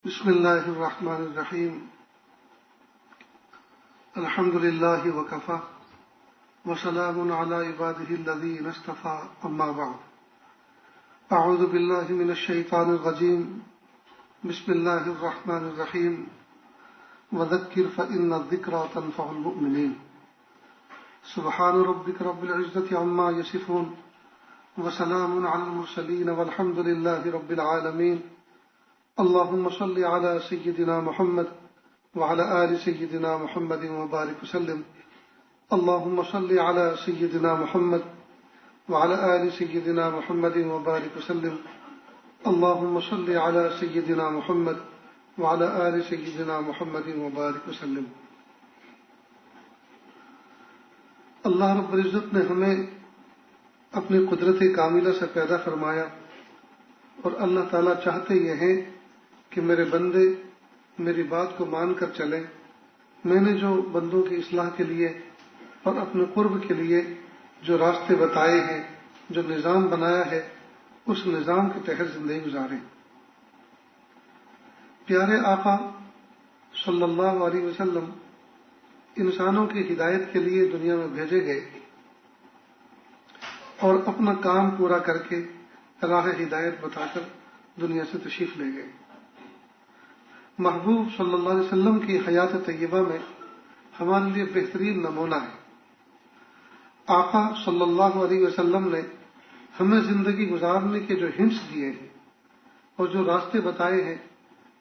بسم اللہ الرحمن الرحیم الحمد للہ وکفی وسلام علی عبادہ الذین اصطفی اما بعد اعوذ باللہ من الشیطان الرجیم بسم اللہ الرحمن الرحیم وذکر فإن الذکری تنفع المؤمنین سبحان ربک رب العزة عما یصفون وسلام علی المرسلین والحمد للہ رب العالمین اللهم صل على سيدنا محمد وعلى آل سيدنا محمد وبارك وسلم اللهم صل على سيدنا محمد وعلى آل سيدنا محمد وبارك وسلم اللهم صل على سيدنا محمد وعلى آل سيدنا محمد وبارك وسلم۔ اللہ رب العزت نے ہمیں اپنی قدرت کاملہ سے پیدا فرمایا، اور اللہ تعالیٰ چاہتے یہ ہیں کہ میرے بندے میری بات کو مان کر چلیں۔ میں نے جو بندوں کی اصلاح کے لیے اور اپنے قرب کے لیے جو راستے بتائے ہیں، جو نظام بنایا ہے، اس نظام کے تحت زندگی گزاریں۔ پیارے آقا صلی اللہ علیہ وسلم انسانوں کی ہدایت کے لیے دنیا میں بھیجے گئے اور اپنا کام پورا کر کے راہ ہدایت بتا کر دنیا سے تشریف لے گئے۔ محبوب صلی اللہ علیہ وسلم کی حیات طیبہ میں ہمارے لیے بہترین نمونہ ہے۔ آقا صلی اللہ علیہ وسلم نے ہمیں زندگی گزارنے کے جو ہنٹس دیے ہیں اور جو راستے بتائے ہیں،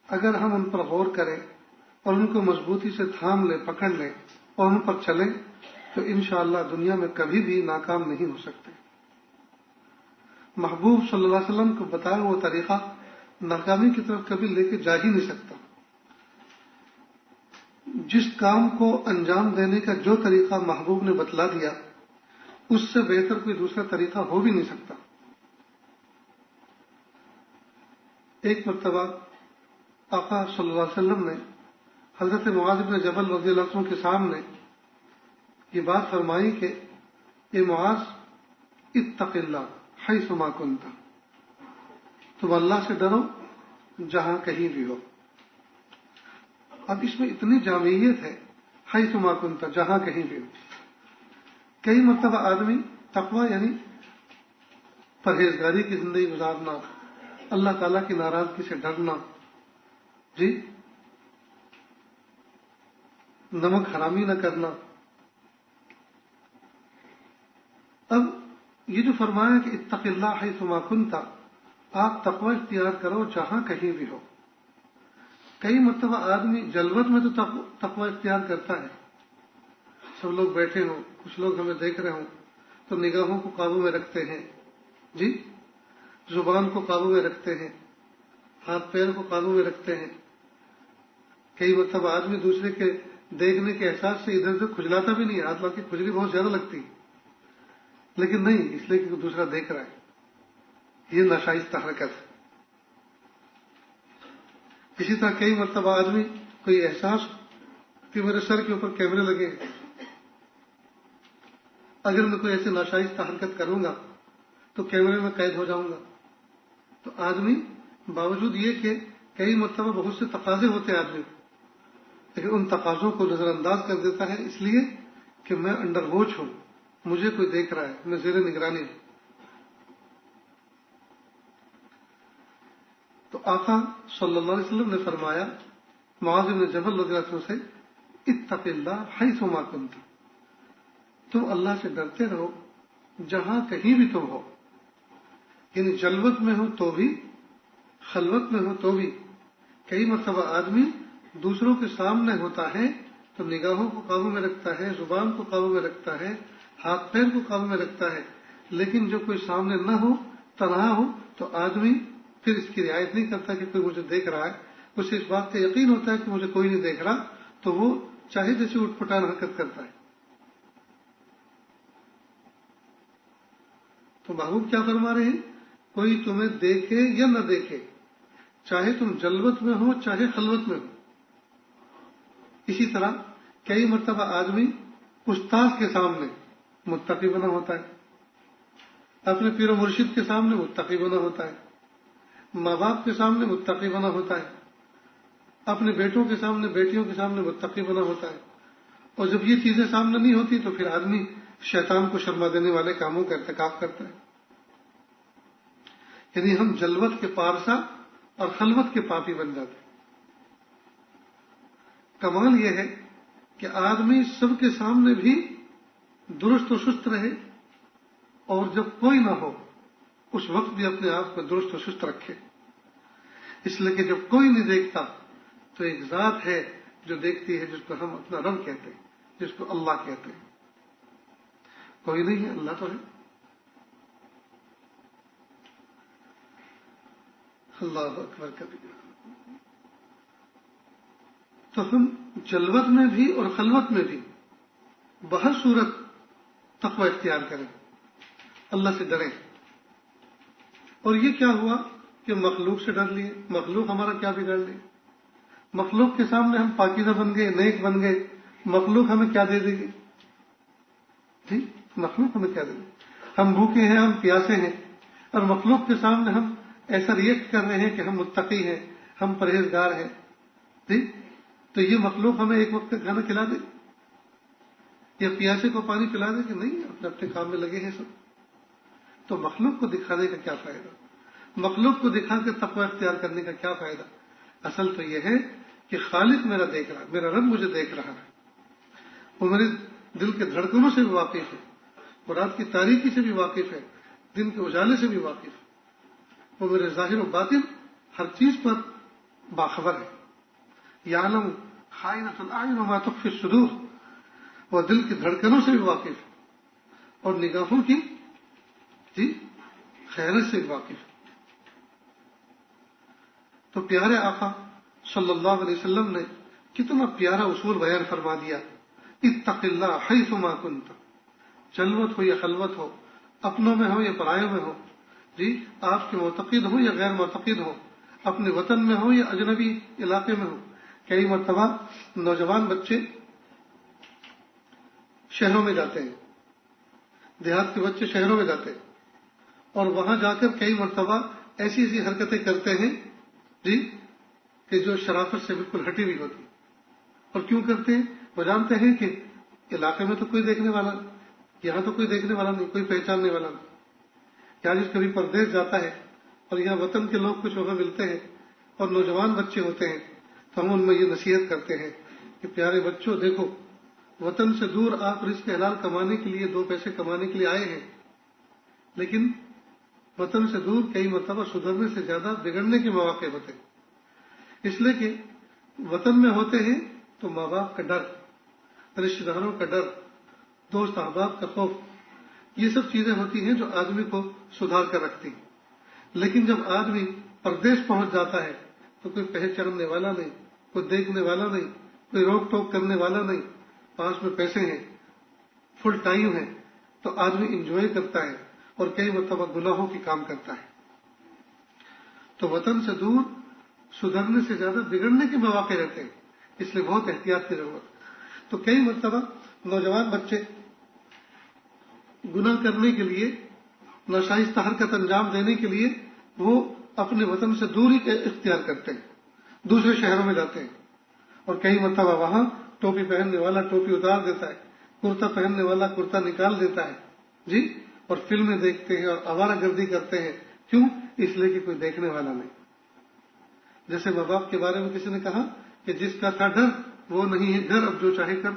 اگر ہم ان پر غور کریں اور ان کو مضبوطی سے تھام لیں، پکڑ لیں اور ان پر چلیں تو انشاءاللہ دنیا میں کبھی بھی ناکام نہیں ہو سکتے۔ محبوب صلی اللہ علیہ وسلم کو بتایا وہ طریقہ ناکامی کی طرف کبھی لے کے جا ہی نہیں سکتا۔ جس کام کو انجام دینے کا جو طریقہ محبوب نے بتلا دیا، اس سے بہتر کوئی دوسرا طریقہ ہو بھی نہیں سکتا۔ ایک مرتبہ آقا صلی اللہ علیہ وسلم نے حضرت معاذ بن جبل رضی اللہ عنہ کے سامنے یہ بات فرمائی کہ اے معاذ اتق اللہ حیث ما کنت، تم اللہ سے ڈرو جہاں کہیں بھی ہو۔ اب اس میں اتنی جامعیت ہے، حیث ما کنت، جہاں کہیں بھی ہو۔ کئی مرتبہ آدمی تقوی یعنی پرہیزگاری کی زندگی گزارنا، اللہ تعالیٰ کی ناراضگی سے ڈرنا، جی نمک حرامی نہ کرنا۔ اب یہ جو فرمایا کہ اتق اللہ حیث ما کنت، آپ تقوی اختیار کرو جہاں کہیں بھی ہو۔ کئی مرتبہ آدمی جلوت میں تو تقوی اختیار کرتا ہے، سب لوگ بیٹھے ہوں، کچھ لوگ ہمیں دیکھ رہے ہوں تو نگاہوں کو قابو میں رکھتے ہیں، جی زبان کو قابو میں رکھتے ہیں، ہاتھ پیر کو قابو میں رکھتے ہیں۔ کئی مرتبہ آدمی دوسرے کے دیکھنے کے احساس سے ادھر ادھر کھجلاتا بھی نہیں، ہاتھ کی کھجلی بہت زیادہ لگتی، لیکن نہیں، اس لیے کہ دوسرا دیکھ رہا ہے، یہ ناشائستہ حرکت ہے۔ اسی طرح کئی مرتبہ آدمی کوئی احساس کہ میرے سر کے اوپر کیمرے لگے ہیں، اگر میں کوئی ایسی ناشائستہ حرکت کروں گا تو کیمرے میں قید ہو جاؤں گا، تو آدمی باوجود یہ کہ کئی مرتبہ بہت سے تقاضے ہوتے ہیں آدمی، لیکن ان تقاضوں کو نظر انداز کر دیتا ہے، اس لیے کہ میں انڈر واچ ہوں، مجھے کوئی دیکھ رہا ہے، میں زیر نگرانی ہوں۔ تو آقا صلی اللہ علیہ وسلم نے فرمایا معاذ بن جبل رضی اللہ عنہ سے، اتق اللہ حیث ما کنت، تم اللہ سے ڈرتے رہو جہاں کہیں بھی تم ہو، یعنی جلوت میں ہو تو بھی، خلوت میں ہو تو بھی۔ کئی مرتبہ آدمی دوسروں کے سامنے ہوتا ہے تو نگاہوں کو قابو میں رکھتا ہے، زبان کو قابو میں رکھتا ہے، ہاتھ پیر کو قابو میں رکھتا ہے، لیکن جو کوئی سامنے نہ ہو، تنہا ہو، تو آدمی پھر اس کی رعایت نہیں کرتا کہ کوئی مجھے دیکھ رہا ہے۔ اسے اس بات کا یقین ہوتا ہے کہ مجھے کوئی نہیں دیکھ رہا، تو وہ چاہے جیسے اٹھ پٹان حرکت کرتا ہے۔ تو محبوب کیا فرما رہے ہیں؟ کوئی تمہیں دیکھے یا نہ دیکھے، چاہے تم جلوت میں ہو چاہے خلوت میں ہو۔ اسی طرح کئی مرتبہ آدمی استاد کے سامنے متقی بنا ہوتا ہے، اپنے پیر و مرشد کے سامنے متقی بنا ہوتا ہے، ماں باپ کے سامنے متقی بنا ہوتا ہے، اپنے بیٹوں کے سامنے بیٹیوں کے سامنے متقی بنا ہوتا ہے، اور جب یہ چیزیں سامنے نہیں ہوتی تو پھر آدمی شیطان کو شرما دینے والے کاموں کا ارتکاب کرتا ہے. یعنی ہم جلوت کے پارسا اور خلوت کے پاپی بن جاتے ہیں. کمال یہ ہے کہ آدمی سب کے سامنے بھی درست و شست رہے، اور جب کوئی نہ ہو اس وقت بھی اپنے آپ کو درست و شست رکھے. اس لیے کہ جب کوئی نہیں دیکھتا تو ایک ذات ہے جو دیکھتی ہے، جس کو ہم اپنا رب کہتے ہیں، جس کو اللہ کہتے ہیں. کوئی نہیں ہے، اللہ تو ہے. اللہ اکبر کبیر. تو ہم جلوت میں بھی اور خلوت میں بھی بہر صورت تقوی اختیار کریں، اللہ سے ڈریں. اور یہ کیا ہوا کہ مخلوق سے ڈر لیے. مخلوق ہمارا کیا بگاڑ لی؟ مخلوق کے سامنے ہم پاکیزہ بن گئے، نیک بن گئے. مخلوق ہمیں کیا دے دے گی؟ جی، مخلوق ہمیں کیا دے دے گی؟ ہم بھوکے ہیں، ہم پیاسے ہیں، اور مخلوق کے سامنے ہم ایسا ریئیکٹ کر رہے ہیں کہ ہم متقی ہیں، ہم پرہیزگار ہیں. جی، تو یہ مخلوق ہمیں ایک وقت کا کھانا کھلا دے یا پیاسے کو پانی پلا دے کہ نہیں؟ اپنے اپنے کام میں لگے ہیں سب. تو مخلوق کو دکھانے کا کیا فائدہ؟ مخلوق کو دکھا کے تقوی اختیار کرنے کا کیا فائدہ؟ اصل تو یہ ہے کہ خالق میرا دیکھ رہا ہے، میرا رب مجھے دیکھ رہا ہے. وہ میرے دل کے دھڑکنوں سے بھی واقف ہے، وہ رات کی تاریکی سے بھی واقف ہے، دن کے اجالے سے بھی واقف ہے. وہ میرے ظاہر و باطن ہر چیز پر باخبر ہے. یعلم خائنۃ الاعین وما تخفی الصدور. وہ دل کی دھڑکنوں سے بھی واقف ہے اور نگاہوں کی خیانت سے بھی واقف ہے. تو پیارے آقا صلی اللہ علیہ وسلم نے کتنا پیارا اصول بیان فرما دیا. اتق اللہ حیثما کنت. جلوت ہو یا خلوت ہو، اپنوں میں ہو یا پرایوں میں ہو، جی، آپ کے معتقد ہو یا غیر معتقد ہو، اپنے وطن میں ہو یا اجنبی علاقے میں ہو. کئی مرتبہ نوجوان بچے شہروں میں جاتے ہیں، دیہات کے بچے شہروں میں جاتے ہیں، اور وہاں جا کر کئی مرتبہ ایسی ایسی حرکتیں کرتے ہیں جی کہ جو شرافت سے بالکل ہٹی ہوئی ہوتی. اور کیوں کرتے ہیں؟ وہ جانتے ہیں کہ علاقے میں تو کوئی دیکھنے والا نہیں، یہاں تو کوئی دیکھنے والا نہیں، کوئی پہچاننے والا نہیں. یا جس کبھی پردیس جاتا ہے اور یہاں وطن کے لوگ کچھ وہاں ملتے ہیں اور نوجوان بچے ہوتے ہیں، تو ہم ان میں یہ نصیحت کرتے ہیں کہ پیارے بچوں، دیکھو، وطن سے دور آپ رزق حلال کمانے کے لیے، دو پیسے کمانے کے لیے آئے ہیں، لیکن وطن سے دور کئی مرتبہ سدھرنے سے زیادہ بگڑنے کے مواقع ہوتے ہیں. اس لیے کہ وطن میں ہوتے ہیں تو ماں باپ کا ڈر، رشتہ داروں کا ڈر، دوست احباب کا خوف، یہ سب چیزیں ہوتی ہیں جو آدمی کو سدھار کر رکھتی. لیکن جب آدمی پردیس پہنچ جاتا ہے تو کوئی پہچاننے والا نہیں، کوئی دیکھنے والا نہیں، کوئی روک ٹوک کرنے والا نہیں، پاس میں پیسے ہیں، فل ٹائم ہے، تو آدمی انجوائے کرتا ہے اور کئی مرتبہ گناہوں کی کام کرتا ہے. تو وطن سے دور سدھرنے سے زیادہ بگڑنے کے مواقع رہتے ہیں، اس لیے بہت احتیاط کی ضرورت. تو کئی مرتبہ نوجوان بچے گناہ کرنے کے لیے، ناشائستہ حرکت انجام دینے کے لیے وہ اپنے وطن سے دوری اختیار کرتے ہیں، دوسرے شہروں میں جاتے ہیں، اور کئی مرتبہ وہاں ٹوپی پہننے والا ٹوپی اتار دیتا ہے، کرتا پہننے والا کرتا نکال دیتا ہے جی، اور فلمیں دیکھتے ہیں اور آوارہ گردی کرتے ہیں. کیوں؟ اس لیے کہ کوئی دیکھنے والا نہیں. جیسے ماں باپ کے بارے میں کسی نے کہا کہ جس کا تھا ڈر وہ نہیں ہے گھر، اب جو چاہے کر.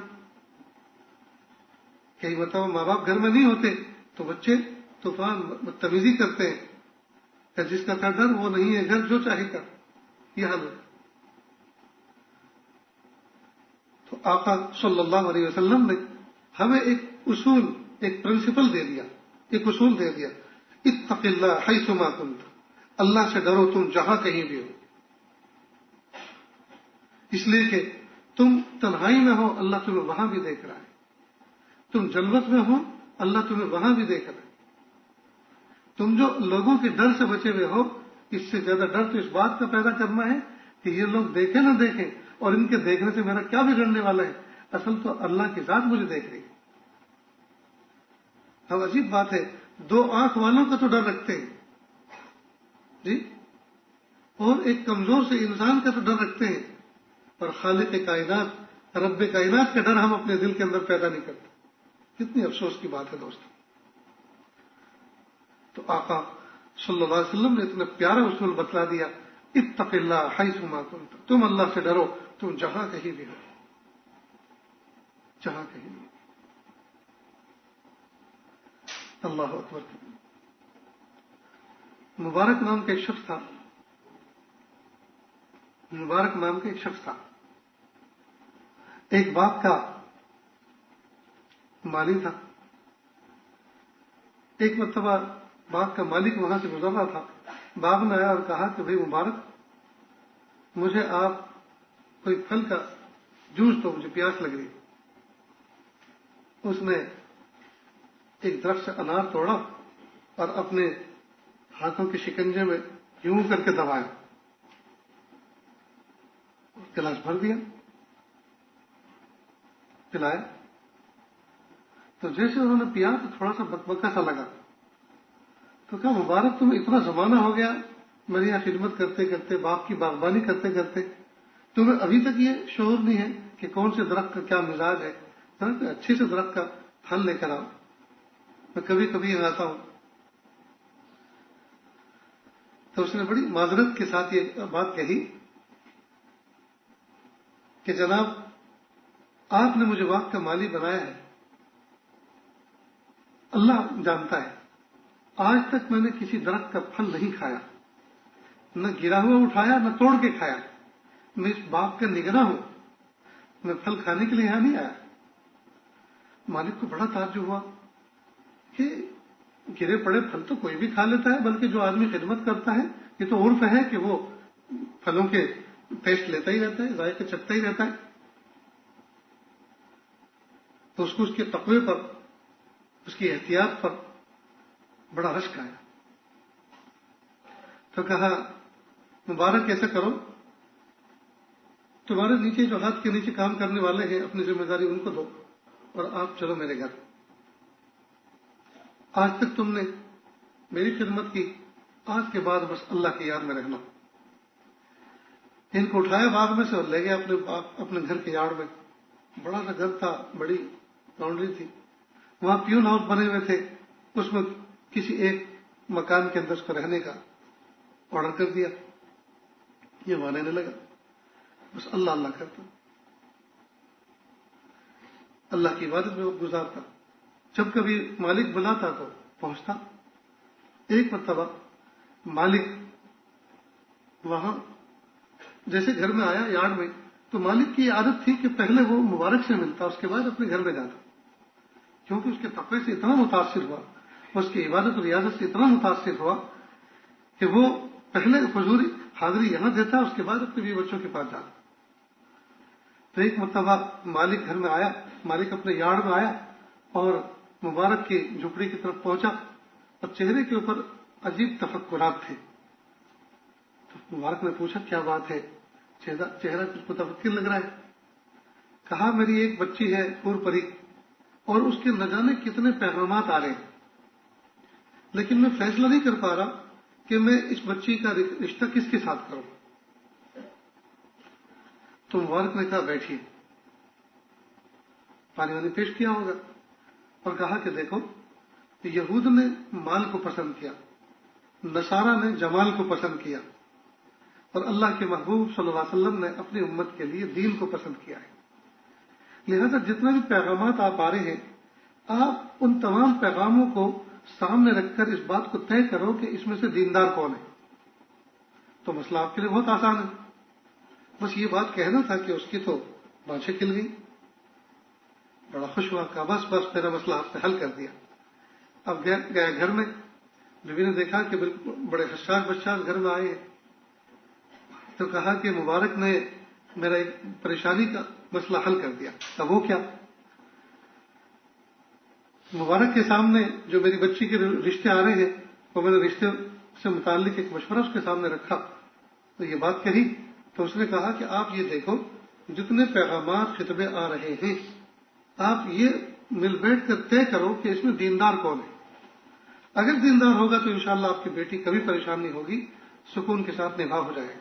کئی مرتبہ ماں باپ گھر میں نہیں ہوتے تو بچے طوفان بدتمیزی کرتے ہیں کہ جس کا تھا ڈر وہ نہیں ہے گھر، جو چاہے کر. یہ حال ہے. تو آقا صلی اللہ علیہ وسلم نے ہمیں ایک اصول، ایک پرنسپل دے دیا، ایک اصول دے دیا. اتق اللہ حیثما کنت. اللہ سے ڈرو تم جہاں کہیں بھی ہو. اس لیے کہ تم تنہائی میں ہو، اللہ تمہیں وہاں بھی دیکھ رہا ہے. تم جلوت میں ہو، اللہ تمہیں وہاں بھی دیکھ رہا ہے. تم جو لوگوں کے ڈر سے بچے ہوئے ہو، اس سے زیادہ ڈر تو اس بات کا پیدا کرنا ہے کہ یہ لوگ دیکھیں نہ دیکھیں، اور ان کے دیکھنے سے میرا کیا بگڑنے والا ہے. اصل تو اللہ کی ذات مجھے دیکھ رہی ہے. اب عجیب بات ہے، دو آنکھ والوں کا تو ڈر رکھتے ہیں جی، اور ایک کمزور سے انسان کا تو ڈر رکھتے ہیں، اور خالق کائنات رب کائنات کا ڈر ہم اپنے دل کے اندر پیدا نہیں کرتے. کتنی افسوس کی بات ہے دوستو. تو آقا صلی اللہ علیہ وسلم نے اتنا پیارا اصول بتلا دیا، اتق اللہ حیث ما کنت. تم اللہ سے ڈرو، تم جہاں کہیں بھی ہو، جہاں کہیں بھی. اللہ اکبر. مبارک نام کا ایک شخص تھا، مبارک نام کا ایک شخص تھا، ایک باغ کا مالی تھا. ایک مرتبہ باغ کا مالک وہاں سے گزر رہا تھا، باغ میں آیا اور کہا کہ بھئی مبارک، مجھے آپ کوئی پھل کا جوس دو، مجھے پیاس لگ رہی. اس نے ایک درخت سے انار توڑا اور اپنے ہاتھوں کے شکنجے میں یوں کر کے دبایا، گلاس بھر دیا، پلایا. تو جیسے انہوں نے پیا تو تھوڑا سا بکبکا سا لگا. تو کہا مبارک تم اتنا زمانہ ہو گیا میری یہاں خدمت کرتے کرتے، باپ کی باغبانی کرتے کرتے، تمہیں ابھی تک یہ شعور نہیں ہے کہ کون سے درخت کا کیا مزاج ہے؟ اچھے سے درخت کا پھل لے کر آؤ، میں کبھی کبھی یہاں آتا ہوں. تو اس نے بڑی معذرت کے ساتھ یہ بات کہی کہ جناب آپ نے مجھے باغ کا مالی بنایا ہے، اللہ جانتا ہے آج تک میں نے کسی درخت کا پھل نہیں کھایا، نہ گرا ہوا اٹھایا نہ توڑ کے کھایا. میں اس باغ کا نگراں ہوں، میں پھل کھانے کے لیے یہاں نہیں آیا. مالک کو بڑا تعجب ہوا کہ گرے پڑے پھل تو کوئی بھی کھا لیتا ہے، بلکہ جو آدمی خدمت کرتا ہے یہ تو عرف ہے کہ وہ پھلوں کے ٹیسٹ لیتا ہی رہتا ہے، ذائقے چکھتا ہی رہتا ہے. تو اس کو اس کے تقوی پر، اس کی احتیاط پر بڑا رشک آیا. تو کہا مبارک ایسا کرو، تمہارے نیچے جو ہاتھ کے نیچے کام کرنے والے ہیں اپنی ذمہ داری ان کو دو اور آپ چلو میرے گھر. آج تک تم نے میری خدمت کی، آج کے بعد بس اللہ کی یاد میں رہنا. ان کو اٹھایا باغ میں سے اور لے گیا اپنے گھر کے یارڈ میں. بڑا سا گھر تھا، بڑی باؤنڈری تھی، وہاں پیون ہاؤس بنے ہوئے تھے. اس میں کسی ایک مکان کے اندر اس کو رہنے کا آرڈر کر دیا. یہ وہاں رہنے لگا، بس اللہ اللہ کرتا، اللہ کی عبادت میں گزارتا. جب کبھی مالک بلاتا تو پہنچتا. ایک مرتبہ مالک وہاں جیسے گھر میں آیا یارڈ میں، تو مالک کی عادت تھی کہ پہلے وہ مبارک سے ملتا، اس کے بعد اپنے گھر میں جاتا. کیونکہ اس کے تقوی سے اتنا متاثر ہوا، اس کی عبادت و ریاضت سے اتنا متاثر ہوا کہ وہ پہلے حضوری حاضری یہاں دیتا، اس کے بعد اپنے بیوی بچوں کے پاس جاتا. تو ایک مرتبہ مالک گھر میں آیا، مالک اپنے یارڈ میں آیا اور مبارک کی جھپڑی کی طرف پہنچا اور چہرے کے اوپر عجیب تفکرات تھے. تو مبارک نے پوچھا کیا بات ہے؟ چہرہ کچھ متفکر لگ رہا ہے. کہا میری ایک بچی ہے حور پری، اور اس کے نہ جانے کتنے پیغامات آ رہے ہیں، لیکن میں فیصلہ نہیں کر پا رہا کہ میں اس بچی کا رشتہ کس کے ساتھ کروں. تو مبارک نے کہا بیٹھیے، پانی وانی پیش کیا ہوگا اور کہا کہ دیکھو یہود نے مال کو پسند کیا، نصارہ نے جمال کو پسند کیا، اور اللہ کے محبوب صلی اللہ علیہ وسلم نے اپنی امت کے لیے دین کو پسند کیا ہے. لہذا جتنے بھی پیغامات آپ آ رہے ہیں، آپ ان تمام پیغاموں کو سامنے رکھ کر اس بات کو طے کرو کہ اس میں سے دیندار کون ہے. تو مسئلہ آپ کے لیے بہت آسان ہے، بس یہ بات کہنا تھا کہ اس کی تو بانچیں کھل گئی. بڑا خوش ہوا، کہا بس بس میرا مسئلہ آپ نے حل کر دیا. اب گیا گھر میں، بیوی نے دیکھا کہ بالکل بڑے حساس بچاس گھر میں آئے ہیں. تو کہا کہ مبارک نے میرا ایک پریشانی کا مسئلہ حل کر دیا. اب وہ کیا؟ مبارک کے سامنے جو میری بچی کے رشتے آ رہے ہیں، وہ میں نے رشتے سے متعلق ایک مشورہ اس کے سامنے رکھا تو یہ بات کہی. تو اس نے کہا کہ آپ یہ دیکھو جتنے پیغامات خطبے آ رہے ہیں، آپ یہ مل بیٹھ کر طے کرو کہ اس میں دیندار کون ہے. اگر دیندار ہوگا تو انشاءاللہ آپ کی بیٹی کبھی پریشان نہیں ہوگی، سکون کے ساتھ نکاح ہو جائے گا.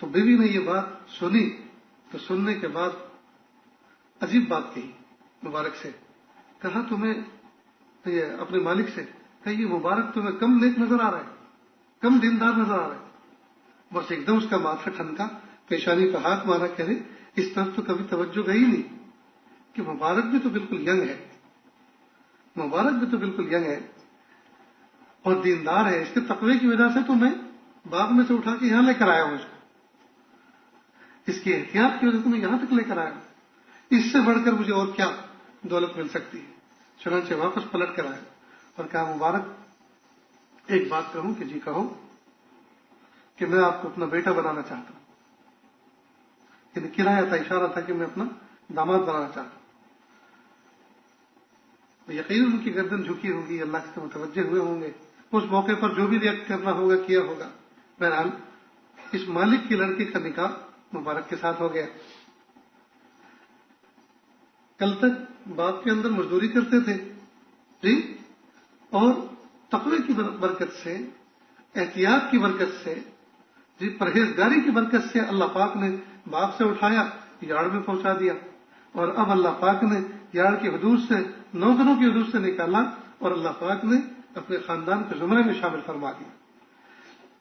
تو بیوی نے یہ بات سنی تو سننے کے بعد عجیب بات کہی مبارک سے. کہا تمہیں یہ اپنے مالک سے کہ یہ مبارک تمہیں کم نیک نظر آ رہا ہے, کم دیندار نظر آ رہا ہے. بس ایک دم اس کا ماتھا ٹھنکا, پیشانی پہ ہاتھ مارا, کہے اس طرف تو کبھی توجہ گئی نہیں کہ مبارک بھی تو بالکل ینگ ہے, مبارک بھی تو بالکل ینگ ہے اور دیندار ہے. اس کے تقوی کی وجہ سے تو میں باغ میں سے اٹھا کے یہاں لے کر آیا ہوں, اس کی احتیاط کی وجہ سے میں یہاں تک لے کر آیا ہوں. اس سے بڑھ کر مجھے اور کیا دولت مل سکتی ہے. چنانچہ واپس پلٹ کر آیا اور کہا مبارک ایک بات کہوں کہ جی کہو, کہ میں آپ کو اپنا بیٹا بنانا چاہتا ہوں. یعنی کنایا تھا, اشارہ تھا کہ میں اپنا داماد بنانا چاہتا ہوں. یقیناً ان کی گردن جھکی ہوگی, اللہ سے متوجہ ہوئے ہوں گے, اس موقع پر جو بھی ریئیکٹ کرنا ہوگا کیا ہوگا. بہرحال اس مالک کی لڑکی کا نکاح مبارک کے ساتھ ہو گیا. کل تک باپ کے اندر مزدوری کرتے تھے جی, اور تقوی کی برکت سے, احتیاط کی برکت سے جی, پرہیزگاری کی برکت سے اللہ پاک نے باپ سے اٹھایا, یاڑ میں پہنچا دیا, اور اب اللہ پاک نے یاڑ کی حدود سے, نوکروں کی حدود سے نکالا, اور اللہ پاک نے اپنے خاندان کے زمرے میں شامل فرما دیا.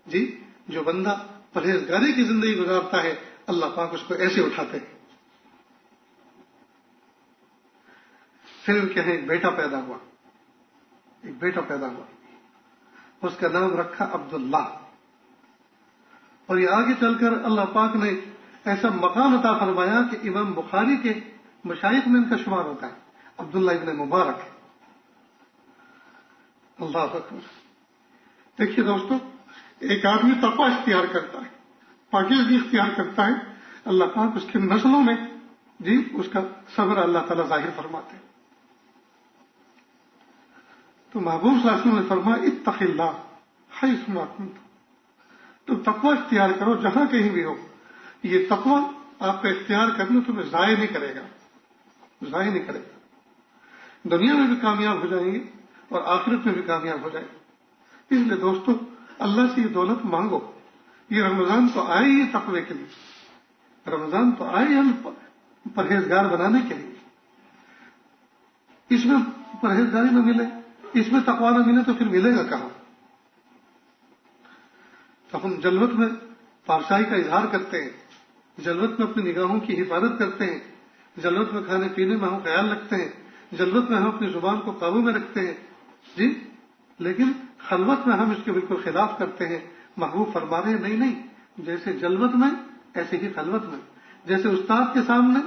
جی جو بندہ پرہیزگاری کی زندگی گزارتا ہے اللہ پاک اس کو ایسے اٹھاتے ہیں. پھر کہیں ایک بیٹا پیدا ہوا, ایک بیٹا پیدا ہوا, اس کا نام رکھا عبداللہ. اور یہ آگے چل کر اللہ پاک نے ایسا مقام عطا فرمایا کہ امام بخاری کے مشائخ میں ان کا شمار ہوتا ہے, عبداللہ ابن مبارک. اللہ اکبر. دیکھیے دوستو, ایک آدمی تقوی اختیار کرتا ہے, پاکیزگی اختیار کرتا ہے, اللہ پاک اس کی نسلوں میں جی اس کا صبر اللہ تعالیٰ ظاہر فرماتے ہیں. تو محبوب صلی اللہ علیہ وسلم نے فرمایا اتق اللہ حیث ما کنت, تم تقوی اختیار کرو جہاں کہیں بھی ہو. یہ تقوی آپ کا اختیار کرنا تمہیں ضائع نہیں کرے گا, ضائع نہیں کرے گا. دنیا میں بھی کامیاب ہو جائیں گے اور آخرت میں بھی کامیاب ہو جائیں گے. اس لیے دوستو اللہ سے یہ دولت مانگو. یہ رمضان تو آئے ہی تقوی کے لیے, رمضان تو آئے ہم پرہیزگار بنانے کے لیے. اس میں پرہیزگاری نہ ملے, اس میں تقوی نہ ملے تو پھر ملے گا کہاں؟ تو ہم جلوت میں پارسائی کا اظہار کرتے ہیں, جلوت میں اپنی نگاہوں کی حفاظت کرتے ہیں, جلوت میں کھانے پینے میں ہم خیال رکھتے ہیں, جلوت میں ہم اپنی زبان کو قابو میں رکھتے ہیں جی, لیکن خلوت میں ہم اس کے بالکل خلاف کرتے ہیں. محبوب فرما رہے ہیں نہیں نہیں, جیسے جلوت میں ایسے ہی خلوت میں, جیسے استاد کے سامنے